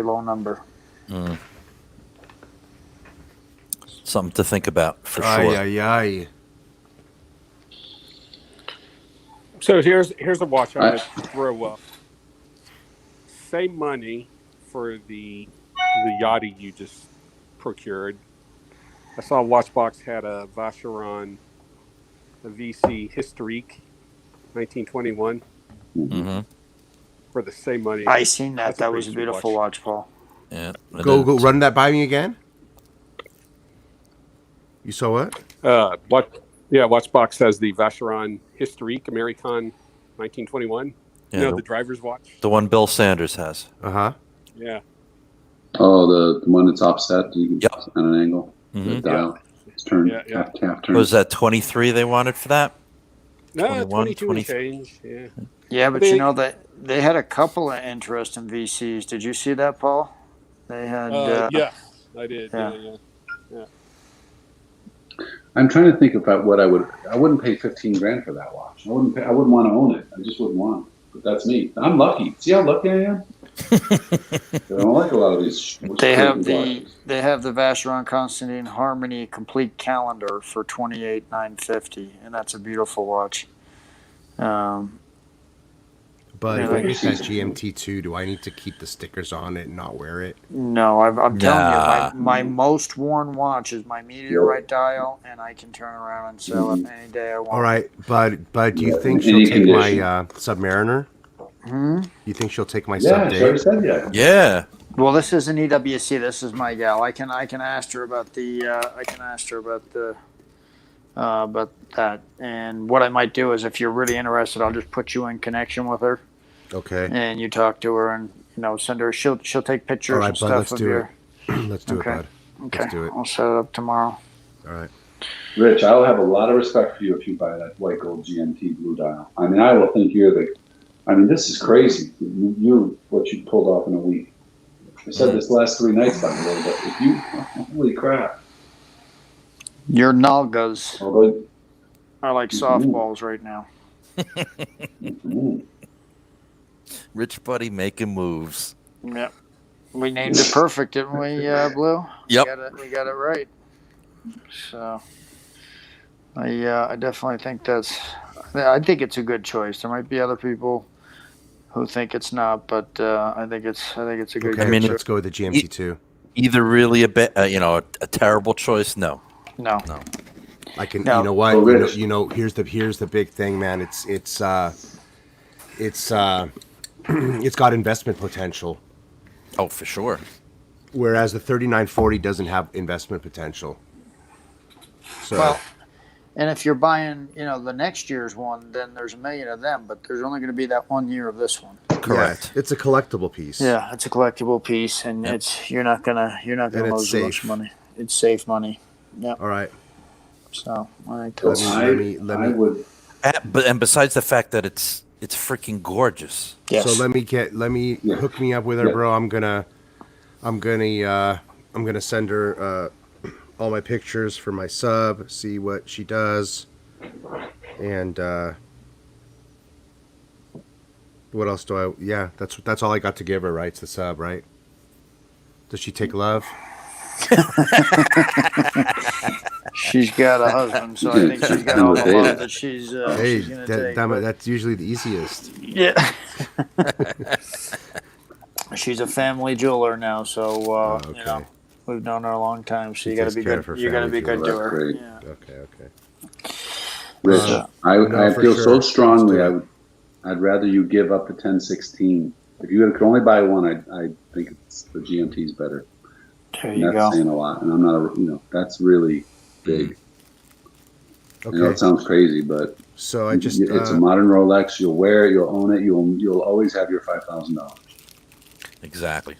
low number. Something to think about for sure. Aye. So here's a watch I would throw up. Same money for the Yachty you just procured. I saw Watchbox had a Vacheron, a VC Historique, 1921. For the same money. I seen that. That was a beautiful watch, Paul. Yeah. Go run that by me again. You saw what? Watchbox has the Vacheron Historique American 1921. Yeah, the driver's watch. The one Bill Sanders has. Yeah. Oh, the one that's offset. You can on an angle. Mm-hmm. The dial. It's turned half turn. Was that 23 they wanted for that? No, 22 and change. Yeah. Yeah, but you know that they had a couple of interesting VCs. Did you see that, Paul? They had. Yes, I did. Yeah. I'm trying to think about what I wouldn't pay $15,000 for that watch. I wouldn't want to own it. I just wouldn't want it. But that's me. I'm lucky. See how lucky I am? I don't like a lot of these. They have watches. the Vacheron Constantin Harmony Complete Calendar for $28,950, and that's a beautiful watch. But if Yeah, I get that GMT2, do I need to keep the stickers on it and not wear it? No, I'm telling Nah. you, my most worn watch is my meteorite dial, and I can turn around and sell it any day I want. All right, but do you Yeah, think in any she'll take my condition. Submariner? You think she'll take my Yeah, Sub she already Date? said yeah. Yeah. Well, this is an EWC. This is my gal. I can ask her about about that. And what I might do is, if you're really interested, I'll just put you in connection with her, Okay. and you talk to her, and send her. She'll take pictures All right, and bud, stuff let's of do your. it. Let's do Okay. it, bud. Okay, Let's do it. I'll set it up tomorrow. All right. Rich, I will have a lot of respect for you if you buy that white gold GMT blue dial. I mean, I will think you're the. I mean, this is crazy. What you pulled off in a week. I said this last 3 nights, by the way, but if you, holy crap. Your nalgas Although, are like softballs right now. RichBuddy making moves. Yep. We named it perfect, didn't we, Blue? Yep. We got it right. So, I definitely think I think it's a good choice. There might be other people who think it's not, but I think it's a good. Okay, I mean, let's go with the GMT2. Either really a terrible choice. No. No. I can. No. You know what? Oh, Rich. Here's the big thing, man. It's got investment potential, Oh, for sure. whereas the 3940 doesn't have investment potential. So Well, and if you're buying, the next year's one, then there's a million of them, but there's only going to be that 1 year of this one. Correct. yeah, it's a collectible piece. Yeah, it's a collectible piece, and Yep. you're not gonna And it's lose much safe. money. It's safe money. Yep. All right. So I think So that's Let me- I would. And besides the fact that it's freaking gorgeous. yes. So let me Yeah. hook me up with her, Yeah. bro. I'm gonna send her all my pictures for my sub, see what she does, and what else do I? Yeah, that's all I got to give her, right? It's the sub, right? Does she take love? She's got a husband, so I think she's got all the love that she's Hey, gonna take. but- that's usually the easiest. yeah. She's a family jeweler now, so Okay. we've known her a long time. So She you got to takes be care good. of her You got to family be good to jeweler. her. That's great. Yeah. Okay. Rich, No, I for feel sure. so strongly. Let's do I'd rather you give up the 1016. If you could only buy one, I think the GMT's better. There And you that's go. saying a lot, and I'm not that's really big. I know Okay. it sounds crazy, but So I just it's a modern Rolex. You'll wear it, you'll own it, you'll always have your $5,000. Exactly.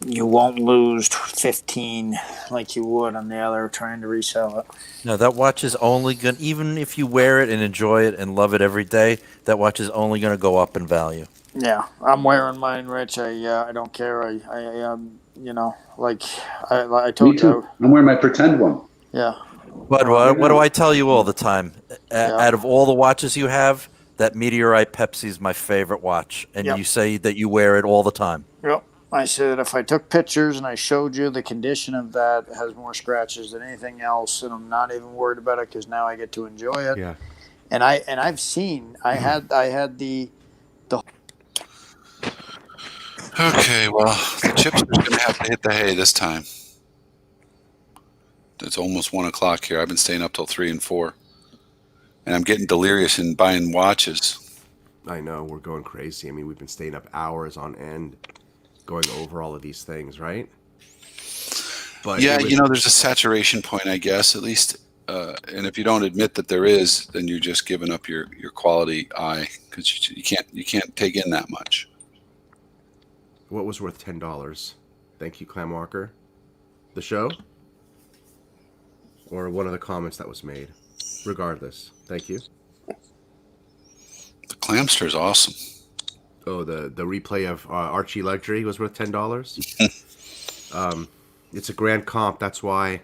You won't lose 15 like you would on the other trying to resell it. No, that watch is only going to, even if you wear it and enjoy it and love it every day, that watch is only going to go up in value. Yeah, I'm wearing mine, Rich. I don't care. I told Me too. I'm wearing my pretend one. Yeah. But what do I tell you all the time? Yeah. Out of all the watches you have, that Meteorite Pepsi is my favorite watch. And Yep. you say that you wear it all the time. Yep. I said if I took pictures and I showed you the condition of that, it has more scratches than anything else, and I'm not even worried about it because now I get to enjoy it. yeah. And I've seen I had the Okay, well, the chips are going to have to hit the hay this time. It's almost 1 o'clock here. I've been staying up till 3 and 4. And I'm getting delirious in buying watches. I know, we're going crazy. I mean, we've been staying up hours on end going over all of these things, right? But Yeah, it was- there's a saturation point, I guess, at least. And if you don't admit that there is, then you're just giving up your quality eye because you can't take in that much. what was worth $10? Thank you, Clam Walker. The show? Or one of the comments that was made? Regardless. Thank you. The Clamster is awesome. Oh, the replay of Archie Luxury was worth $10? It's a grand comp, that's why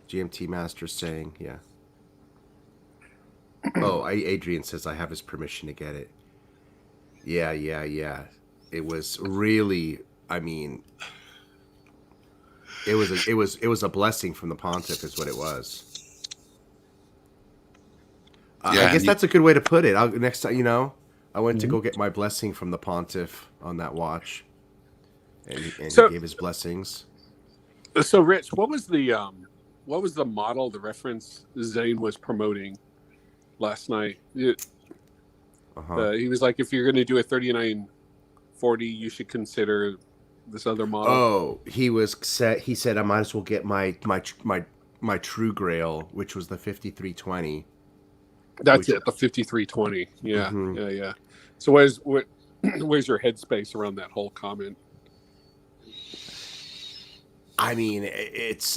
GMT Master's saying, yeah. Oh, Adrian says I have his permission to get it. Yeah. It was really, I mean, it was a blessing from the pontiff, is what it was. Yeah, I guess and that's a good way to put it. Next time, I went to go get my blessing from the pontiff on that watch, and he So, gave his blessings. so Rich, what was the model, the reference Zane was promoting last night? He was like, if you're going to do a 3940, you should consider this other model. Oh, he said I might as well get my true grail, which was the 5320. That's it, the 5320. Yeah, yeah. So where's your headspace around that whole comment? I mean, it's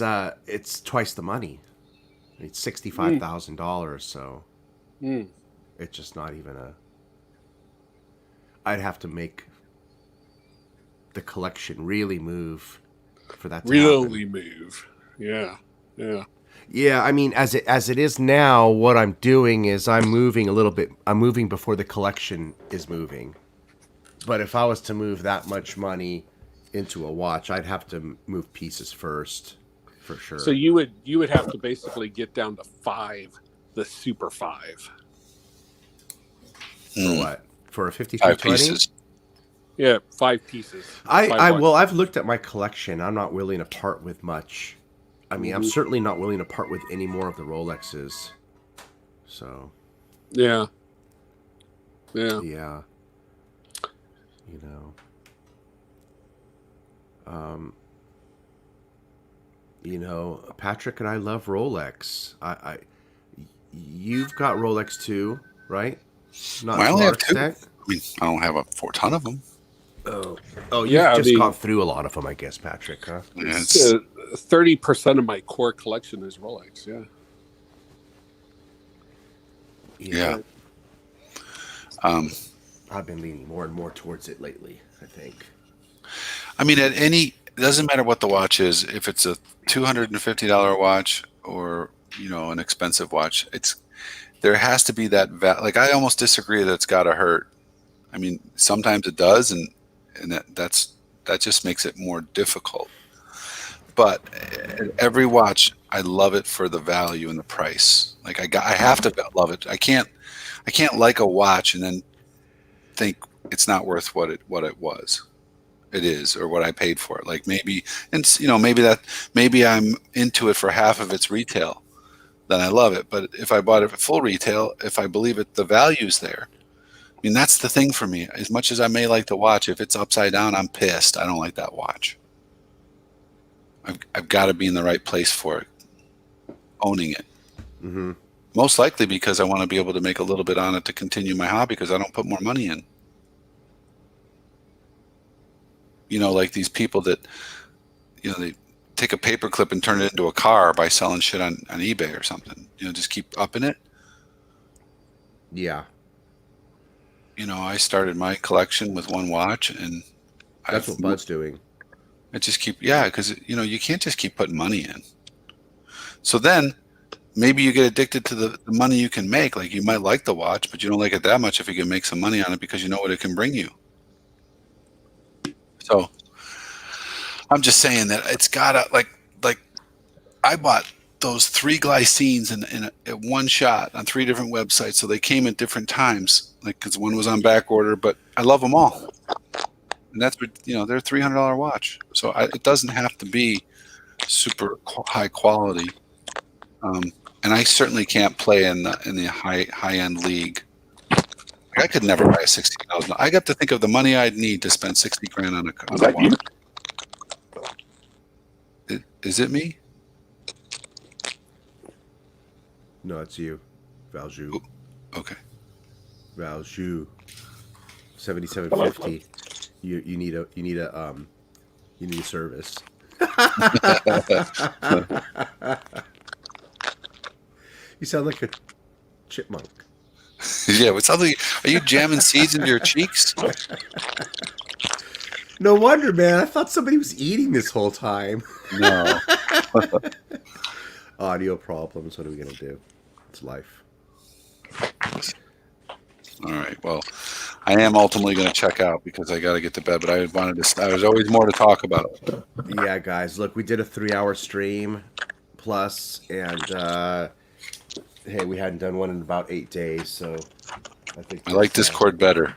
twice the money. It's $65,000, so it's just not even a. I'd have to make the collection really move for that to happen. Move. Yeah. Yeah, I mean, as it is now, what I'm doing is I'm moving a little bit. I'm moving before the collection is moving. But if I was to move that much money into a watch, I'd have to move pieces first, for sure. So you would have to basically get down to 5, the Super 5. For what? For a 5 5320? pieces. Yeah, 5 pieces. I've looked at my collection. I'm not willing to part with much. I mean, I'm certainly not willing to part with any more of the Rolexes. So. Yeah. Yeah. Patrick and I love Rolex. You've got Rolex too, right? Not I only have 2. extent. I mean, I don't have a ton of them. Oh, you've just gone through a lot of them, I guess, Patrick, huh? Yeah, 30% of my core collection is Rolex. Yeah. I've been leaning more and more towards it lately, I think. I mean, it doesn't matter what the watch is. If it's a $250 watch or an expensive watch, there has to be that like I almost disagree that it's got to hurt. I mean, sometimes it does, and that just makes it more difficult. But every watch, I love it for the value and the price. Like I have to love it. I can't like a watch and then think it's not worth what it is or what I paid for it. Like maybe I'm into it for half of its retail, then I love it. But if I bought it for full retail, if I believe the value's there. I mean, that's the thing for me. As much as I may like the watch, if it's upside down, I'm pissed. I don't like that watch. I've got to be in the right place for it, owning it. Mm-hmm. Most likely because I want to be able to make a little bit on it to continue my hobby because I don't put more money in. Like these people that, they take a paperclip and turn it into a car by selling shit on eBay or something. Just keep upping it. Yeah. I started my collection with one watch, and that's what Bud's doing. I just because you can't just keep putting money in. So then maybe you get addicted to the money you can make. Like you might like the watch, but you don't like it that much if you can make some money on it because you know what it can bring you. So I'm just saying that it's gotta like I bought those 3 glycines in one shot on 3 different websites, so they came at different times. Like because one was on back order, but I love them all, and that's they're a $300 watch, so it doesn't have to be super high quality. And I certainly can't play in the high end league. I could never buy a $60,000. I got to think of the money I'd need to spend $60,000 on a watch. Is it me? No, it's you, Valju. Okay. Valju. 7750. You need a service. You sound like a chipmunk. Yeah, what's up? Are you jamming seeds into your cheeks? No wonder, man. I thought somebody was eating this whole time. No. Audio problems. What are we gonna do? It's life. All right. Well, I am ultimately going to check out because I got to get to bed. But I wanted to. There's always more to talk about. Yeah, guys. Look, we did a 3-hour stream plus, and hey, we hadn't done one in about 8 days, so I think I like Discord better.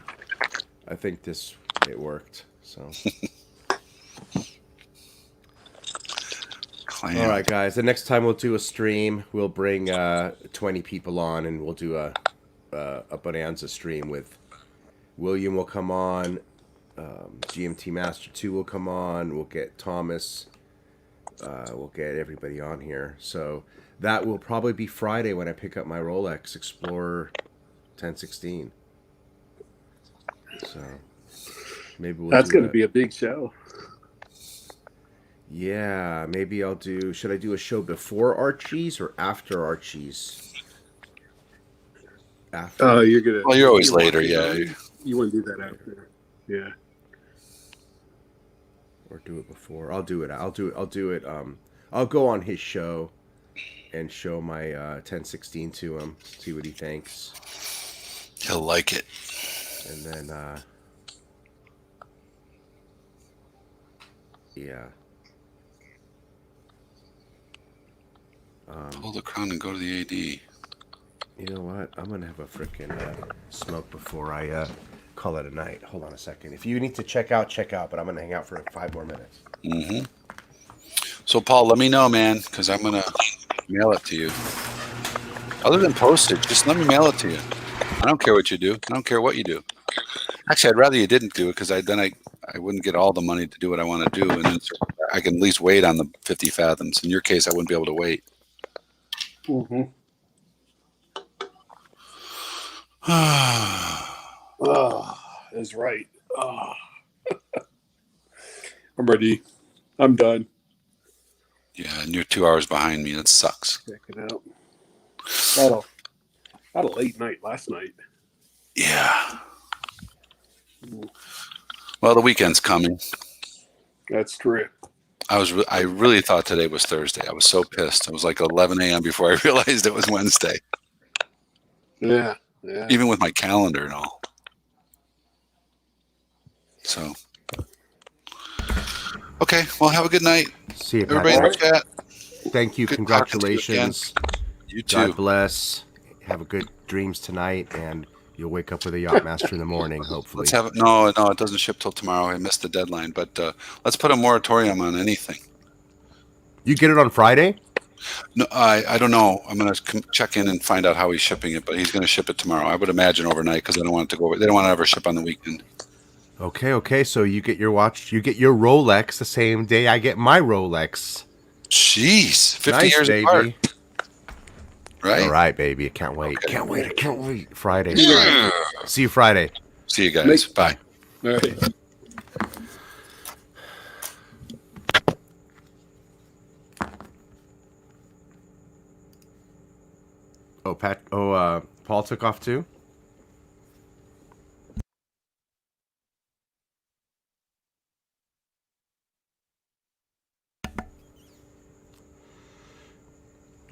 I think it worked. So. All right, guys. The next time we'll do a stream, we'll bring 20 people on, and we'll do a Bonanza stream with William. Will come on. GMT Master 2 will come on. We'll get Thomas. We'll get everybody on here. So that will probably be Friday when I pick up my Rolex Explorer 1016. So maybe that's going to be a big show. Yeah, maybe I'll do. Should I do a show before Archie's or after Archie's? After. Oh, you're gonna. Well, you're always later, yeah. You want to do that after, yeah. Or do it before. I'll do it. I'll do it. I'll go on his show and show my 1016 to him. See what he thinks. He'll like it. And then, yeah. Pull the crown and go to the AD. You know what? I'm going to have a freaking smoke before I call it a night. Hold on a second. If you need to check out, but I'm going to hang out for 5 more minutes. Mm-hmm. So, Paul, let me know, man, because I'm going to mail it to you. Other than postage, just let me mail it to you. I don't care what you do. I don't care what you do. Actually, I'd rather you didn't do it because then I wouldn't get all the money to do what I want to do. And then I can at least wait on the 50 fathoms. In your case, I wouldn't be able to wait. Mm-hmm. That's right. I'm ready. I'm done. Yeah, and you're 2 hours behind me. That sucks. Check it out. I had a late night last night. Yeah. Well, the weekend's coming. That's true. I really thought today was Thursday. I was so pissed. It was like 11 a.m. before I realized it was Wednesday. Yeah. Even with my calendar and all. So. Okay. Well, have a good night. See you, everybody in the chat. Thank you. Good Congratulations. You too. God bless. Have a good dreams tonight, and you'll wake up with a Yachtmaster in the morning, hopefully. Let's have it. No, it doesn't ship till tomorrow. I missed the deadline, but let's put a moratorium on anything. You get it on Friday? No, I don't know. I'm going to check in and find out how he's shipping it, but he's going to ship it tomorrow. I would imagine overnight because I don't want it to go. They don't want to ever ship on the weekend. Okay. So you get your watch, you get your Rolex the same day I get my Rolex. Jeez, 50 nice, years baby. apart. Right? All right, baby. I can't wait. Okay. I can't wait. Friday. Yeah. See you Friday. See you guys. Bye. All right. Paul took off too?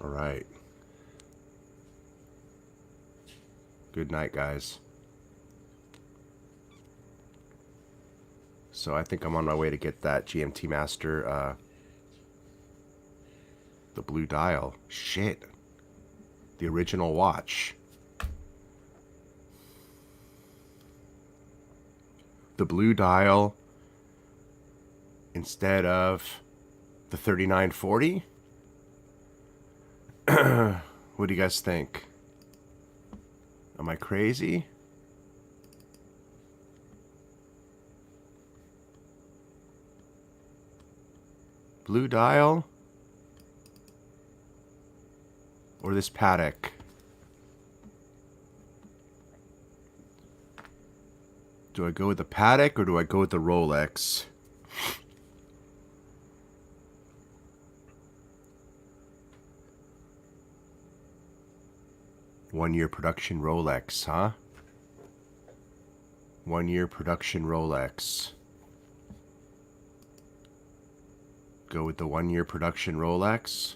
All right. Good night, guys. So I think I'm on my way to get that GMT Master, the blue dial. Shit. The original watch. The blue dial instead of the 3940. What do you guys think? Am I crazy? Blue dial? Or this Patek? Do I go with the Patek or do I go with the Rolex? One-year production Rolex, huh? One-year production Rolex. Go with the one-year production Rolex.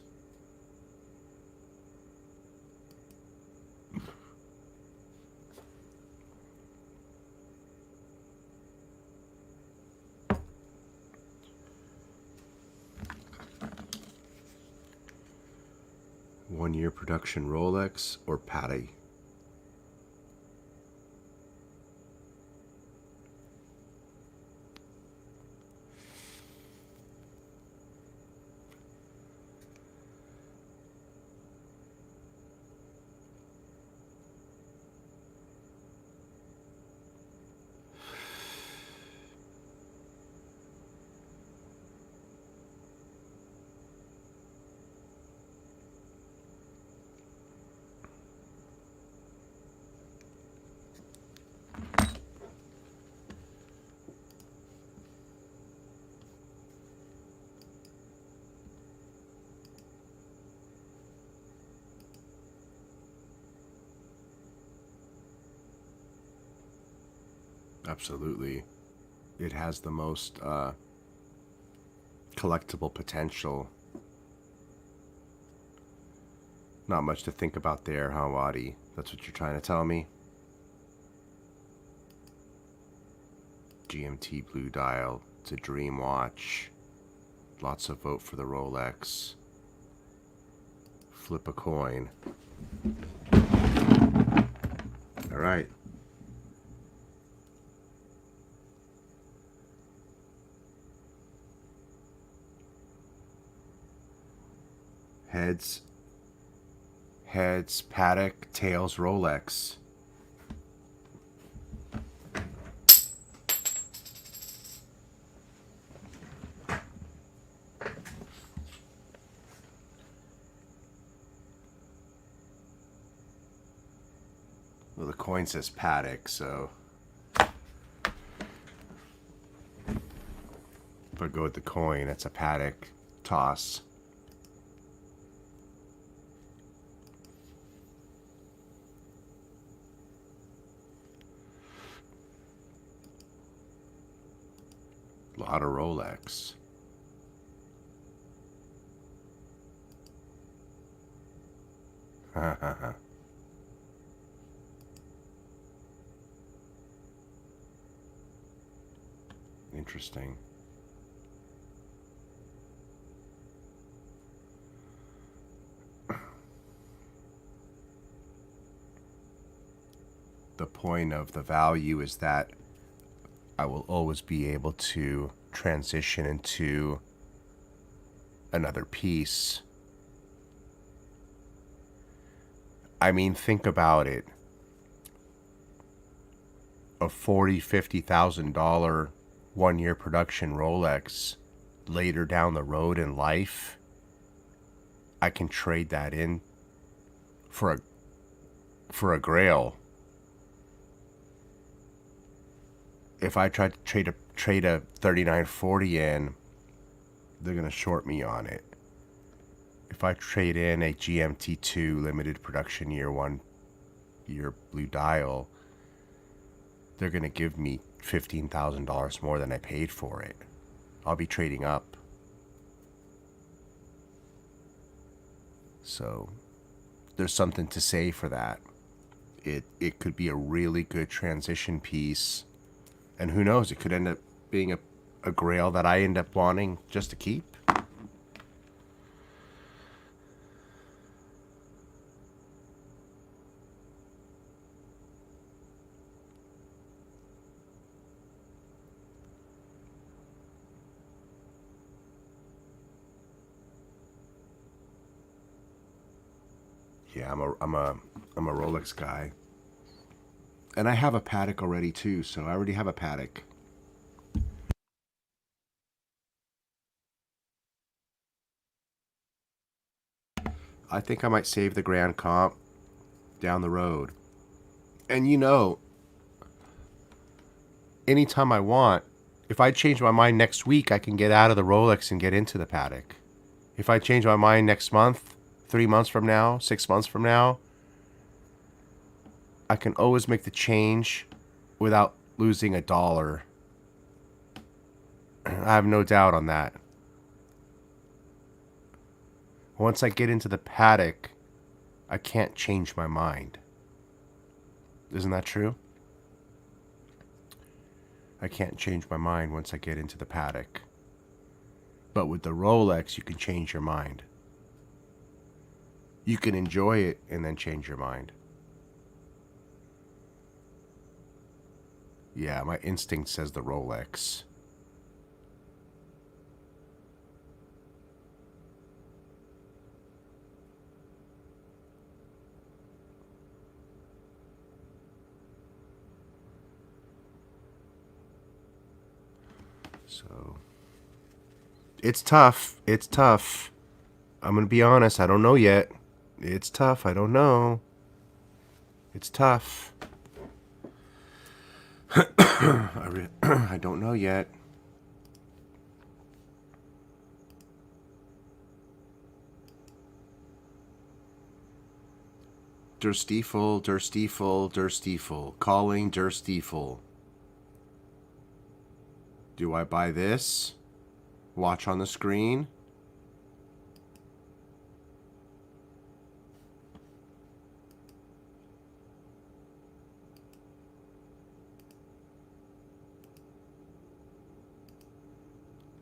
1 year production Rolex or Patek? Absolutely. It has the most collectible potential. Not much to think about there, huh, Wadi? That's what you're trying to tell me? GMT Blue Dial. It's a dream watch. Lots of vote for the Rolex. Flip a coin. All right. Heads, Patek, tails, Rolex. Well, the coin says Patek, so if I go with the coin, it's a Patek toss. A lot of Rolex. Interesting. The point of the value is that I will always be able to transition into another piece. I mean, think about it. A $40,000-$50,000 1 year production Rolex later down the road in life, I can trade that in for a grail. If I try to trade a 3940 in, they're gonna short me on it. If I trade in a GMT2 limited production year 1 year Blue Dial, they're gonna give me $15,000 more than I paid for it. I'll be trading up. So there's something to say for that. It could be a really good transition piece. And who knows, it could end up being a grail that I end up wanting just to keep. Yeah, I'm a Rolex guy. And I have a Patek already too, so I already have a Patek. I think I might save the Grand Comp down the road. And you know, anytime I want, if I change my mind next week, I can get out of the Rolex and get into the Patek. If I change my mind next month, 3 months from now, 6 months from now, I can always make the change without losing a dollar. I have no doubt on that. Once I get into the Patek, I can't change my mind. Isn't that true? I can't change my mind once I get into the Patek. But with the Rolex, you can change your mind. You can enjoy it and then change your mind. Yeah, my instinct says the Rolex. So it's tough. It's tough. I'm going to be honest. I don't know yet. It's tough. I don't know. It's tough. I don't know yet. Der Stiefel, Der Stiefel, Der Stiefel. Calling Der Stiefel. Do I buy this? Watch on the screen?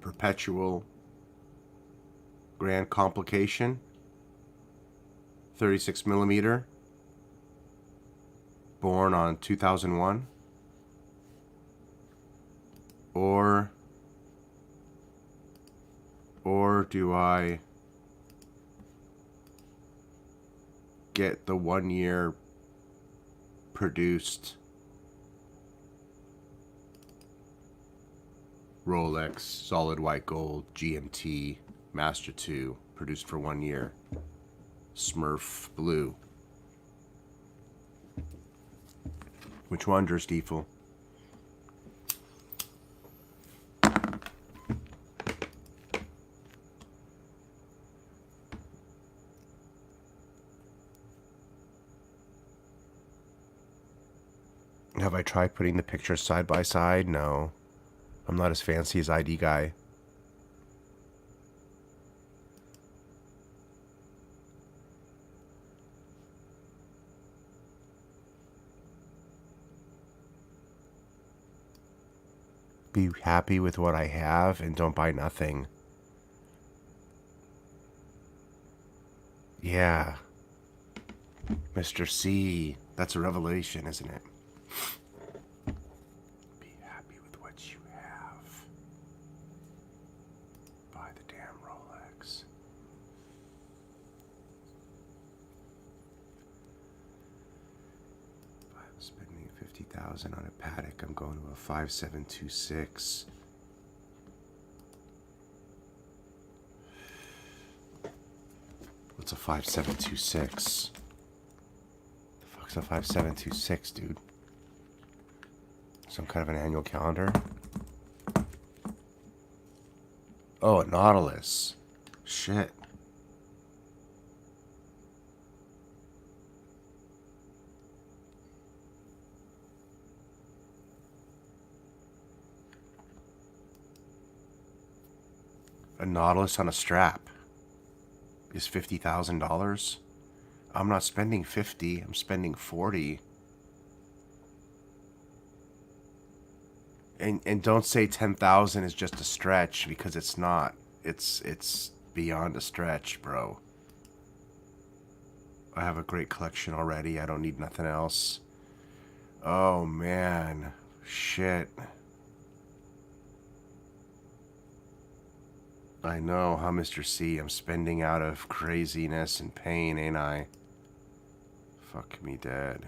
Perpetual Grand Complication. 36 millimeter. Born on 2001. Or do I get the 1 year produced Rolex solid white gold GMT Master 2 produced for 1 year Smurf blue? Which one, Der Stiefel? Have I tried putting the pictures side by side? No. I'm not as fancy as ID guy. Be happy with what I have and don't buy nothing. Yeah. Mr. C. That's a revelation, isn't it? Be happy with what you have. Buy the damn Rolex. If I'm spending $50,000 on a Patek, I'm going to a 5726. What's a 5726? The fuck's a 5726, dude? Some kind of an annual calendar? Oh, a Nautilus. Shit. A Nautilus on a strap is $50,000. I'm not spending 50, I'm spending 40. And don't say 10,000 is just a stretch, because it's not. It's beyond a stretch, bro. I have a great collection already. I don't need nothing else. Oh man, shit. I know, huh, Mr. C? I'm spending out of craziness and pain, ain't I? Fuck me dead.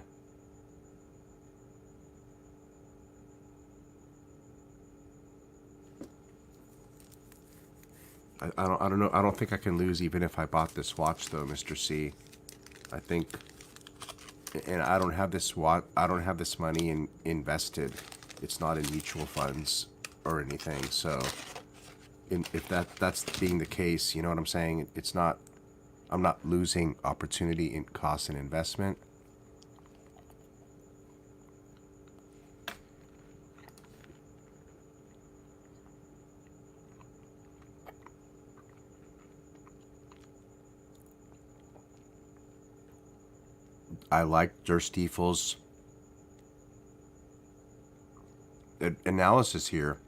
I don't know. I don't think I can lose even if I bought this watch, though, Mr. C. I think, and I don't have this watch. I don't have this money invested. It's not in mutual funds or anything. So, if that's being the case, you know what I'm saying? It's not. I'm not losing opportunity in cost and investment. I like Der Stiefel's analysis here.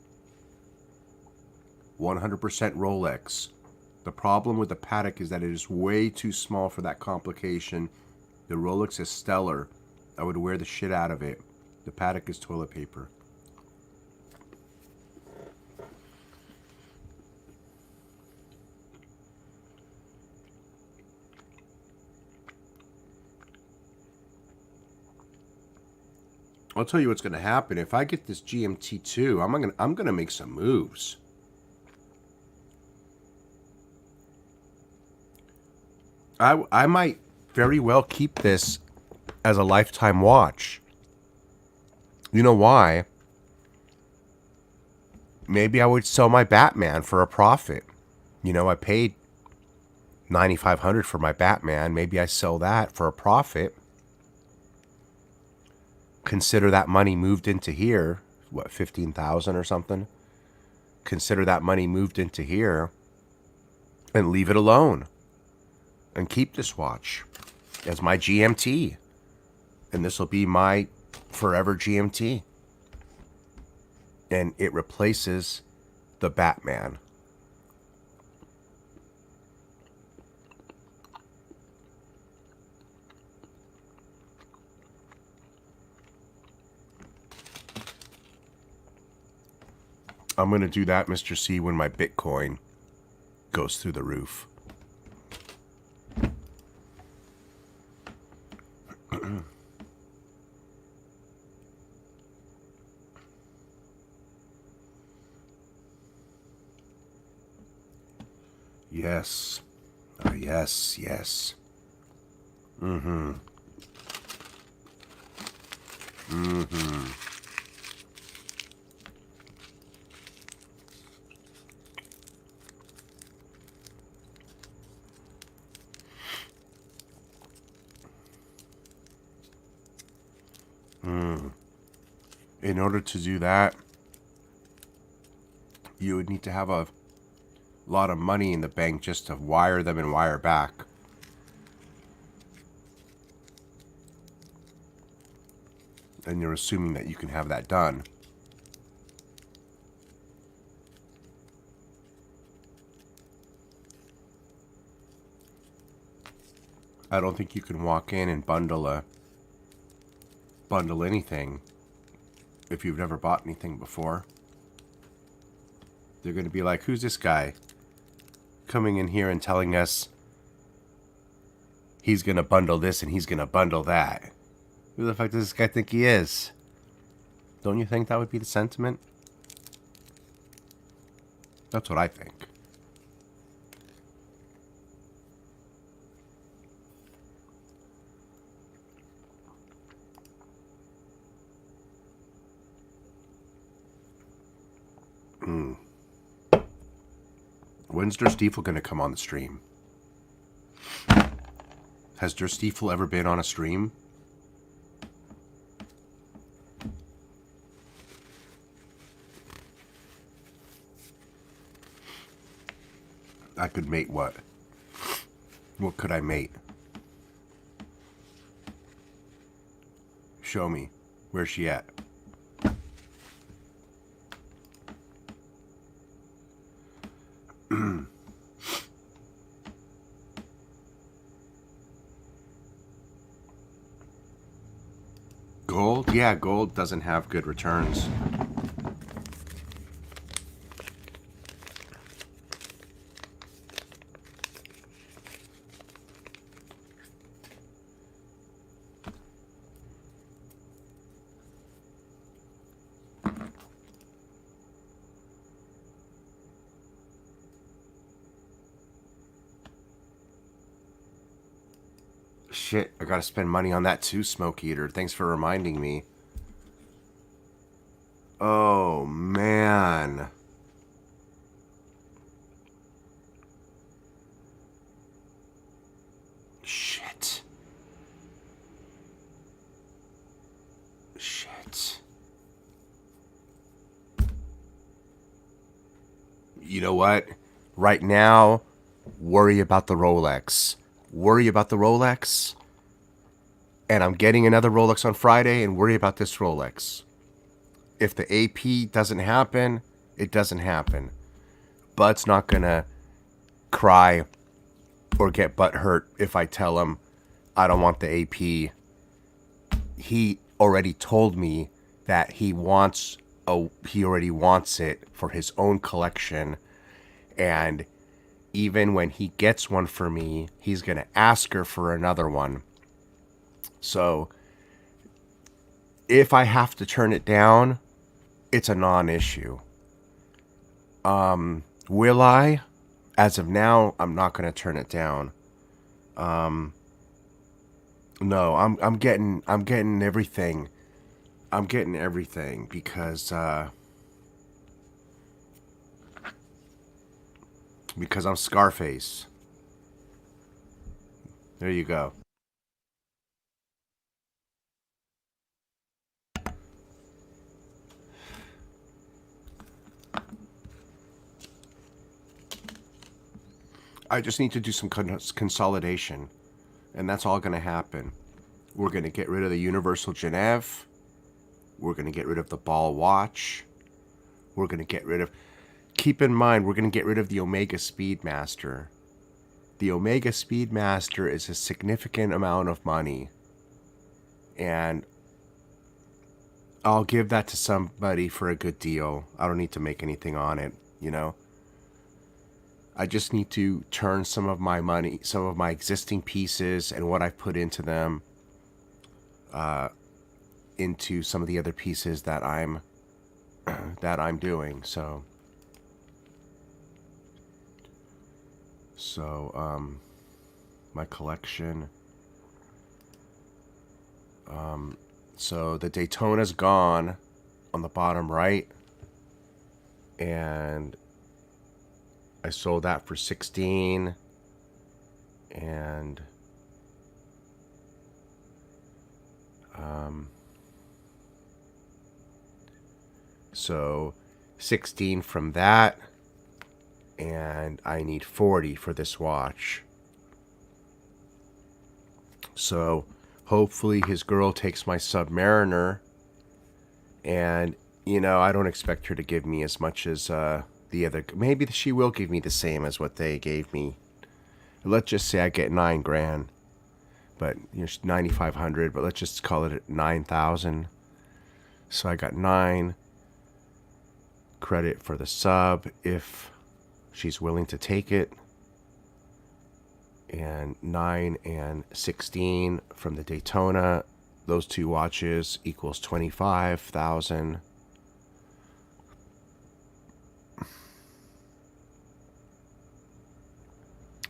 100% Rolex. The problem with the Patek is that it is way too small for that complication. The Rolex is stellar. I would wear the shit out of it. The Patek is toilet paper. I'll tell you what's going to happen. If I get this GMT2, I'm gonna make some moves. I might very well keep this as a lifetime watch. You know why? Maybe I would sell my Batman for a profit. You know, I paid $9,500 for my Batman. Maybe I sell that for a profit. Consider that money moved into here, what, 15,000 or something? Consider that money moved into here and leave it alone and keep this watch as my GMT. And this will be my forever GMT. And it replaces the Batman. I'm going to do that, Mr. C, when my Bitcoin goes through the roof. Yes. Yes, yes. Mm-hmm. Mm-hmm. In order to do that, you would need to have a lot of money in the bank just to wire them and wire back. And you're assuming that you can have that done. I don't think you can walk in and bundle anything if you've never bought anything before. They're going to be like, who's this guy coming in here and telling us he's going to bundle this and he's going to bundle that? Who the fuck does this guy think he is? Don't you think that would be the sentiment? That's what I think. When's Der Stiefel going to come on the stream? Has Der Stiefel ever been on a stream? I could mate what? What could I mate? Show me. Where's she at? Gold? Yeah, gold doesn't have good returns. Shit, I gotta spend money on that too, Smoke Eater. Thanks for reminding me. Oh, man. Shit. Shit. You know what? Right now, worry about the Rolex. Worry about the Rolex. And I'm getting another Rolex on Friday, and worry about this Rolex. If the AP doesn't happen, it doesn't happen. Bud's not gonna cry or get butt hurt if I tell him I don't want the AP. He already told me that he already wants it for his own collection, and even when he gets one for me, he's going to ask her for another one. So if I have to turn it down, it's a non-issue. Will I? As of now, I'm not going to turn it down. No, I'm getting everything. I'm getting everything because I'm Scarface. There you go. I just need to do some consolidation, and that's all going to happen. We're going to get rid of the Universal Genève. We're going to get rid of the Ball Watch. We're going to get rid of... Keep in mind, we're going to get rid of the Omega Speedmaster. The Omega Speedmaster is a significant amount of money, and I'll give that to somebody for a good deal. I don't need to make anything on it, you know? I just need to turn some of my money, some of my existing pieces and what I've put into them, into some of the other pieces that I'm doing. So my collection. So the Daytona's gone on the bottom right, and I sold that for 16, and so 16 from that, and I need 40 for this watch. So hopefully his girl takes my Submariner, and you know, I don't expect her to give me as much as the other. Maybe she will give me the same as what they gave me. Let's just say I get $9,000, but you know, 9,500. But let's just call it at 9,000. So I got 9 credit for the sub if she's willing to take it, and 9 and 16 from the Daytona. Those two watches equals 25,000.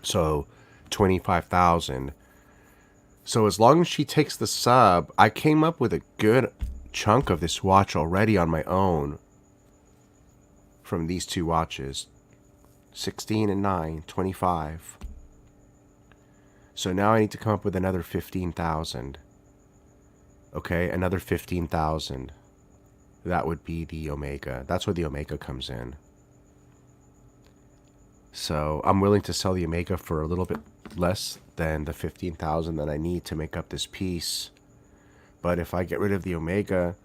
So 25,000. So as long as she takes the sub, I came up with a good chunk of this watch already on my own from these two watches. 16 and 9, 25. So now I need to come up with another 15,000. Okay, another 15,000. That would be the Omega. That's where the Omega comes in. So I'm willing to sell the Omega for a little bit less than the 15,000 that I need to make up this piece. But if I get rid of the Omega,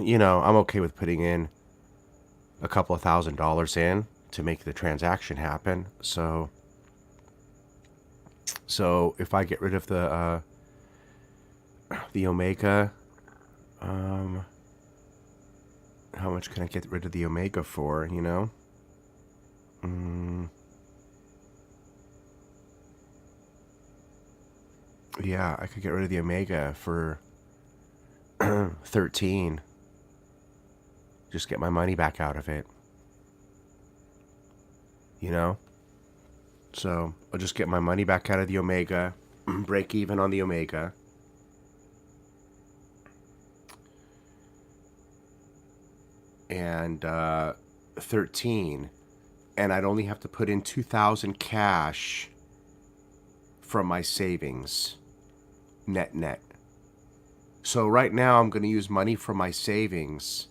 you know, I'm okay with putting in a couple of $1,000s in to make the transaction happen. So if I get rid of the Omega, how much can I get rid of the Omega for, you know? Yeah, I could get rid of the Omega for 13. Just get my money back out of it. You know? So I'll just get my money back out of the Omega, break even on the Omega. And 13. And I'd only have to put in 2,000 cash from my savings. Net. So right now I'm going to use money from my savings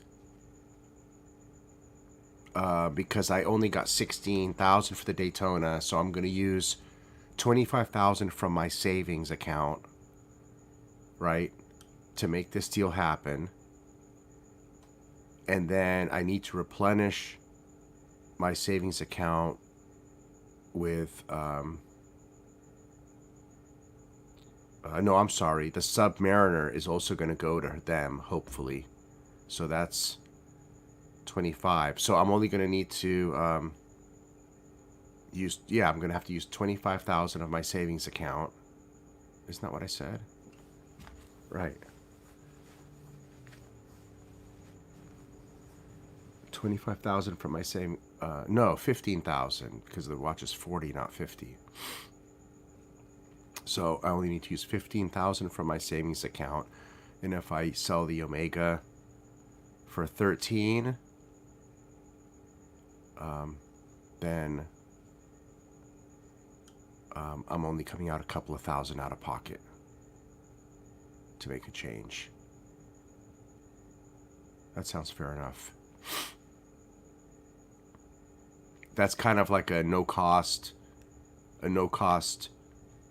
because I only got 16,000 for the Daytona. So I'm going to use 25,000 from my savings account, right, to make this deal happen. And then I need to replenish my savings account with no, I'm sorry. The Submariner is also going to go to them, hopefully. So that's 25. So I'm only going to need to use, yeah, I'm going to have to use 25,000 of my savings account. Isn't that what I said? Right. 25,000 from my saving, no, 15,000, because the watch is 40, not 50. So I only need to use 15,000 from my savings account. And if I sell the Omega for 13, then I'm only coming out a couple of thousand out of pocket to make a change. That sounds fair enough. That's kind of like a no cost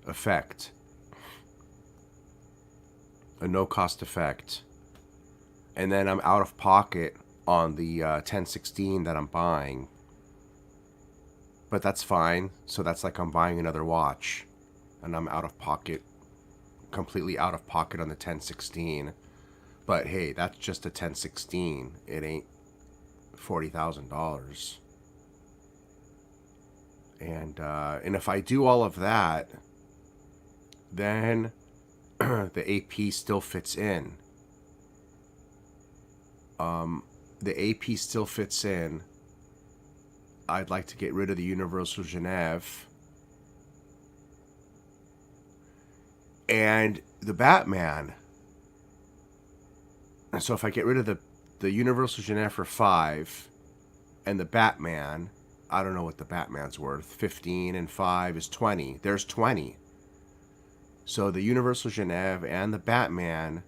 effect. A no cost effect. And then I'm out of pocket on the 1016 that I'm buying. But that's fine. So that's like I'm buying another watch. And I'm out of pocket. Completely out of pocket on the 1016. But hey, that's just a 1016. It ain't $40,000. And if I do all of that, then the AP still fits in. The AP still fits in. I'd like to get rid of the Universal Genève. And the Batman. And so if I get rid of the Universal Genève for 5 and the Batman, I don't know what the Batman's worth. 15 and 5 is 20. There's 20. So the Universal Genève and the Batman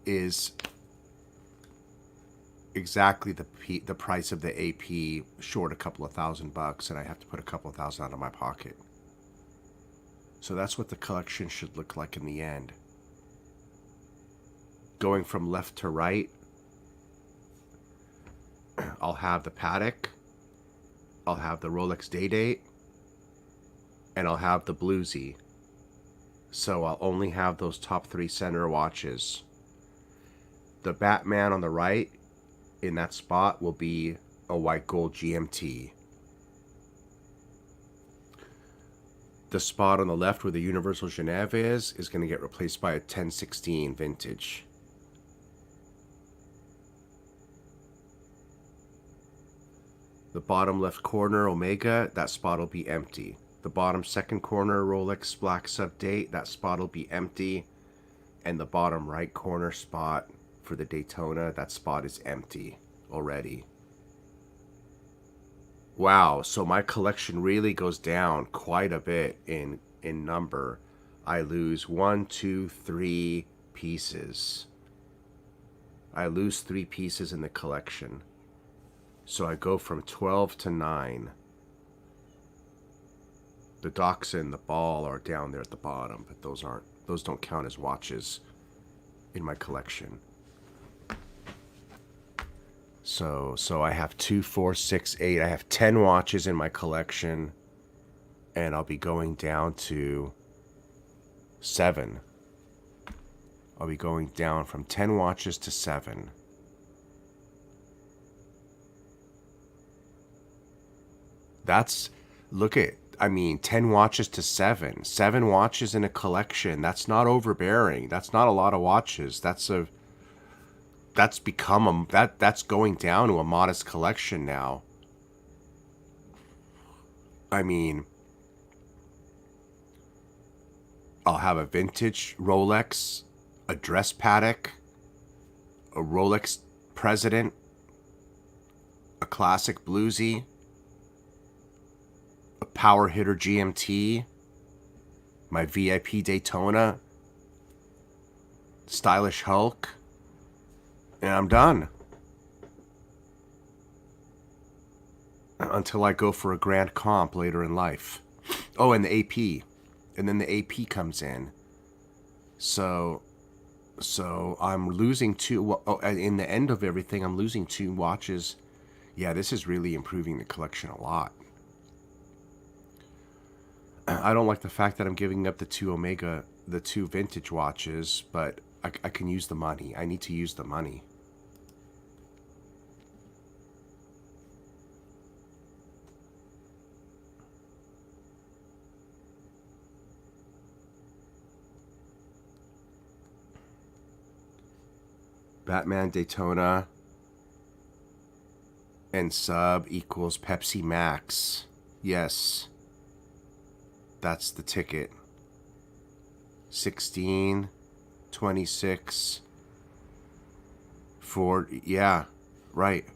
is exactly the price of the AP, short a couple of $1,000, and I have to put a couple of thousand out of my pocket. So that's what the collection should look like in the end. Going from left to right, I'll have the Patek, I'll have the Rolex Day-Date, and I'll have the Bluesy. So I'll only have those top 3 center watches. The Batman on the right, in that spot, will be a white gold GMT. The spot on the left where the Universal Genève is going to get replaced by a 1016 vintage. The bottom left corner Omega, that spot will be empty. The bottom second corner Rolex Black Sub Date, that spot will be empty. And the bottom right corner spot for the Daytona, that spot is empty already. Wow, so my collection really goes down quite a bit in number. I lose 1, 2, 3 pieces. I lose 3 pieces in the collection. So I go from 12 to 9. The Dachshund, the Ball are down there at the bottom, but those don't count as watches in my collection. So I have 2, 4, 6, 8. I have 10 watches in my collection, and I'll be going down to 7. I'll be going down from 10 watches to 7. That's, look at, I mean, 10 watches to 7. 7 watches in a collection. That's not overbearing. That's not a lot of watches. That's going down to a modest collection now. I mean, I'll have a vintage Rolex, a dress Patek, a Rolex President, a classic Bluesy, a Power Hitter GMT, my VIP Daytona, stylish Hulk, and I'm done. Until I go for a grand comp later in life. Oh, and the AP. And then the AP comes in. So I'm losing 2. Oh, in the end of everything, I'm losing 2 watches. Yeah, this is really improving the collection a lot. I don't like the fact that I'm giving up the two vintage watches, but I can use the money. I need to use the money. Batman Daytona and sub equals Pepsi Max. Yes. That's the ticket. 16, 26, 40. Yeah, right.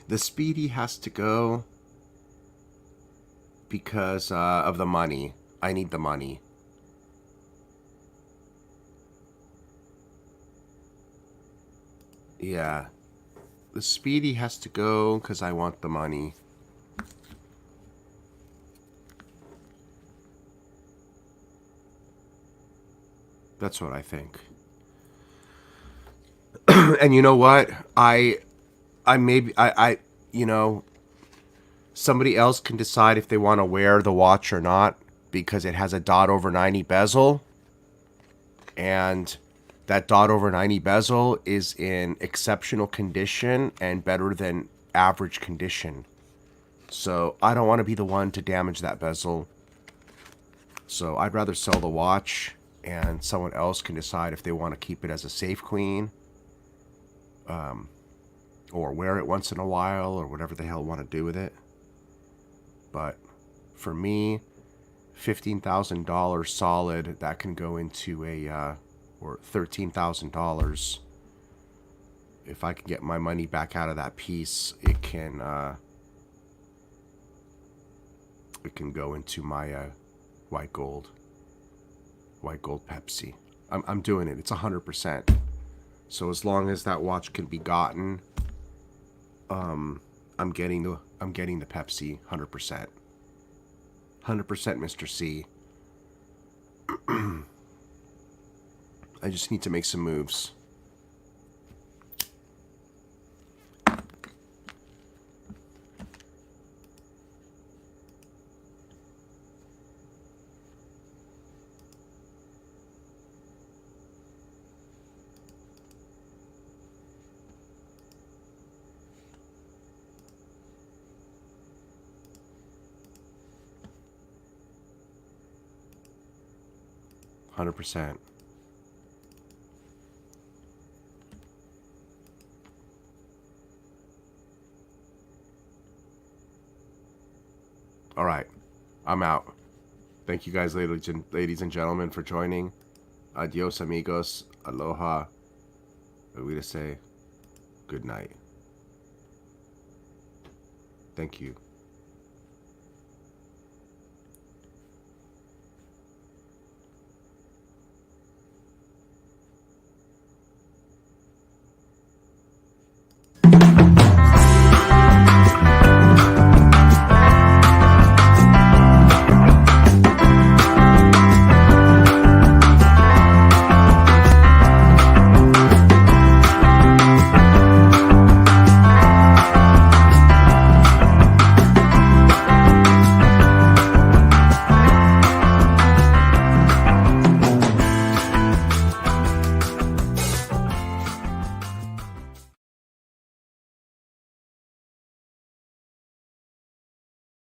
The Speedy has to go because of the money. I need the money. Yeah. The Speedy has to go because I want the money. That's what I think. And you know what? You know, somebody else can decide if they want to wear the watch or not because it has a dot over 90 bezel. And that dot over 90 bezel is in exceptional condition and better than average condition. So I don't want to be the one to damage that bezel. So I'd rather sell the watch and someone else can decide if they want to keep it as a safe queen. Or wear it once in a while or whatever the hell want to do with it. But for me, $15,000 solid, that can go into a, or $13,000. If I can get my money back out of that piece, it can go into my white gold Pepsi. I'm doing it. It's 100%. So as long as that watch can be gotten, I'm getting the Pepsi 100%. 100%, Mr. C. I just need to make some moves. $100. All right, I'm out. Thank you guys, ladies and gentlemen, for joining. Adios, amigos. Aloha. We to say good night. Thank you.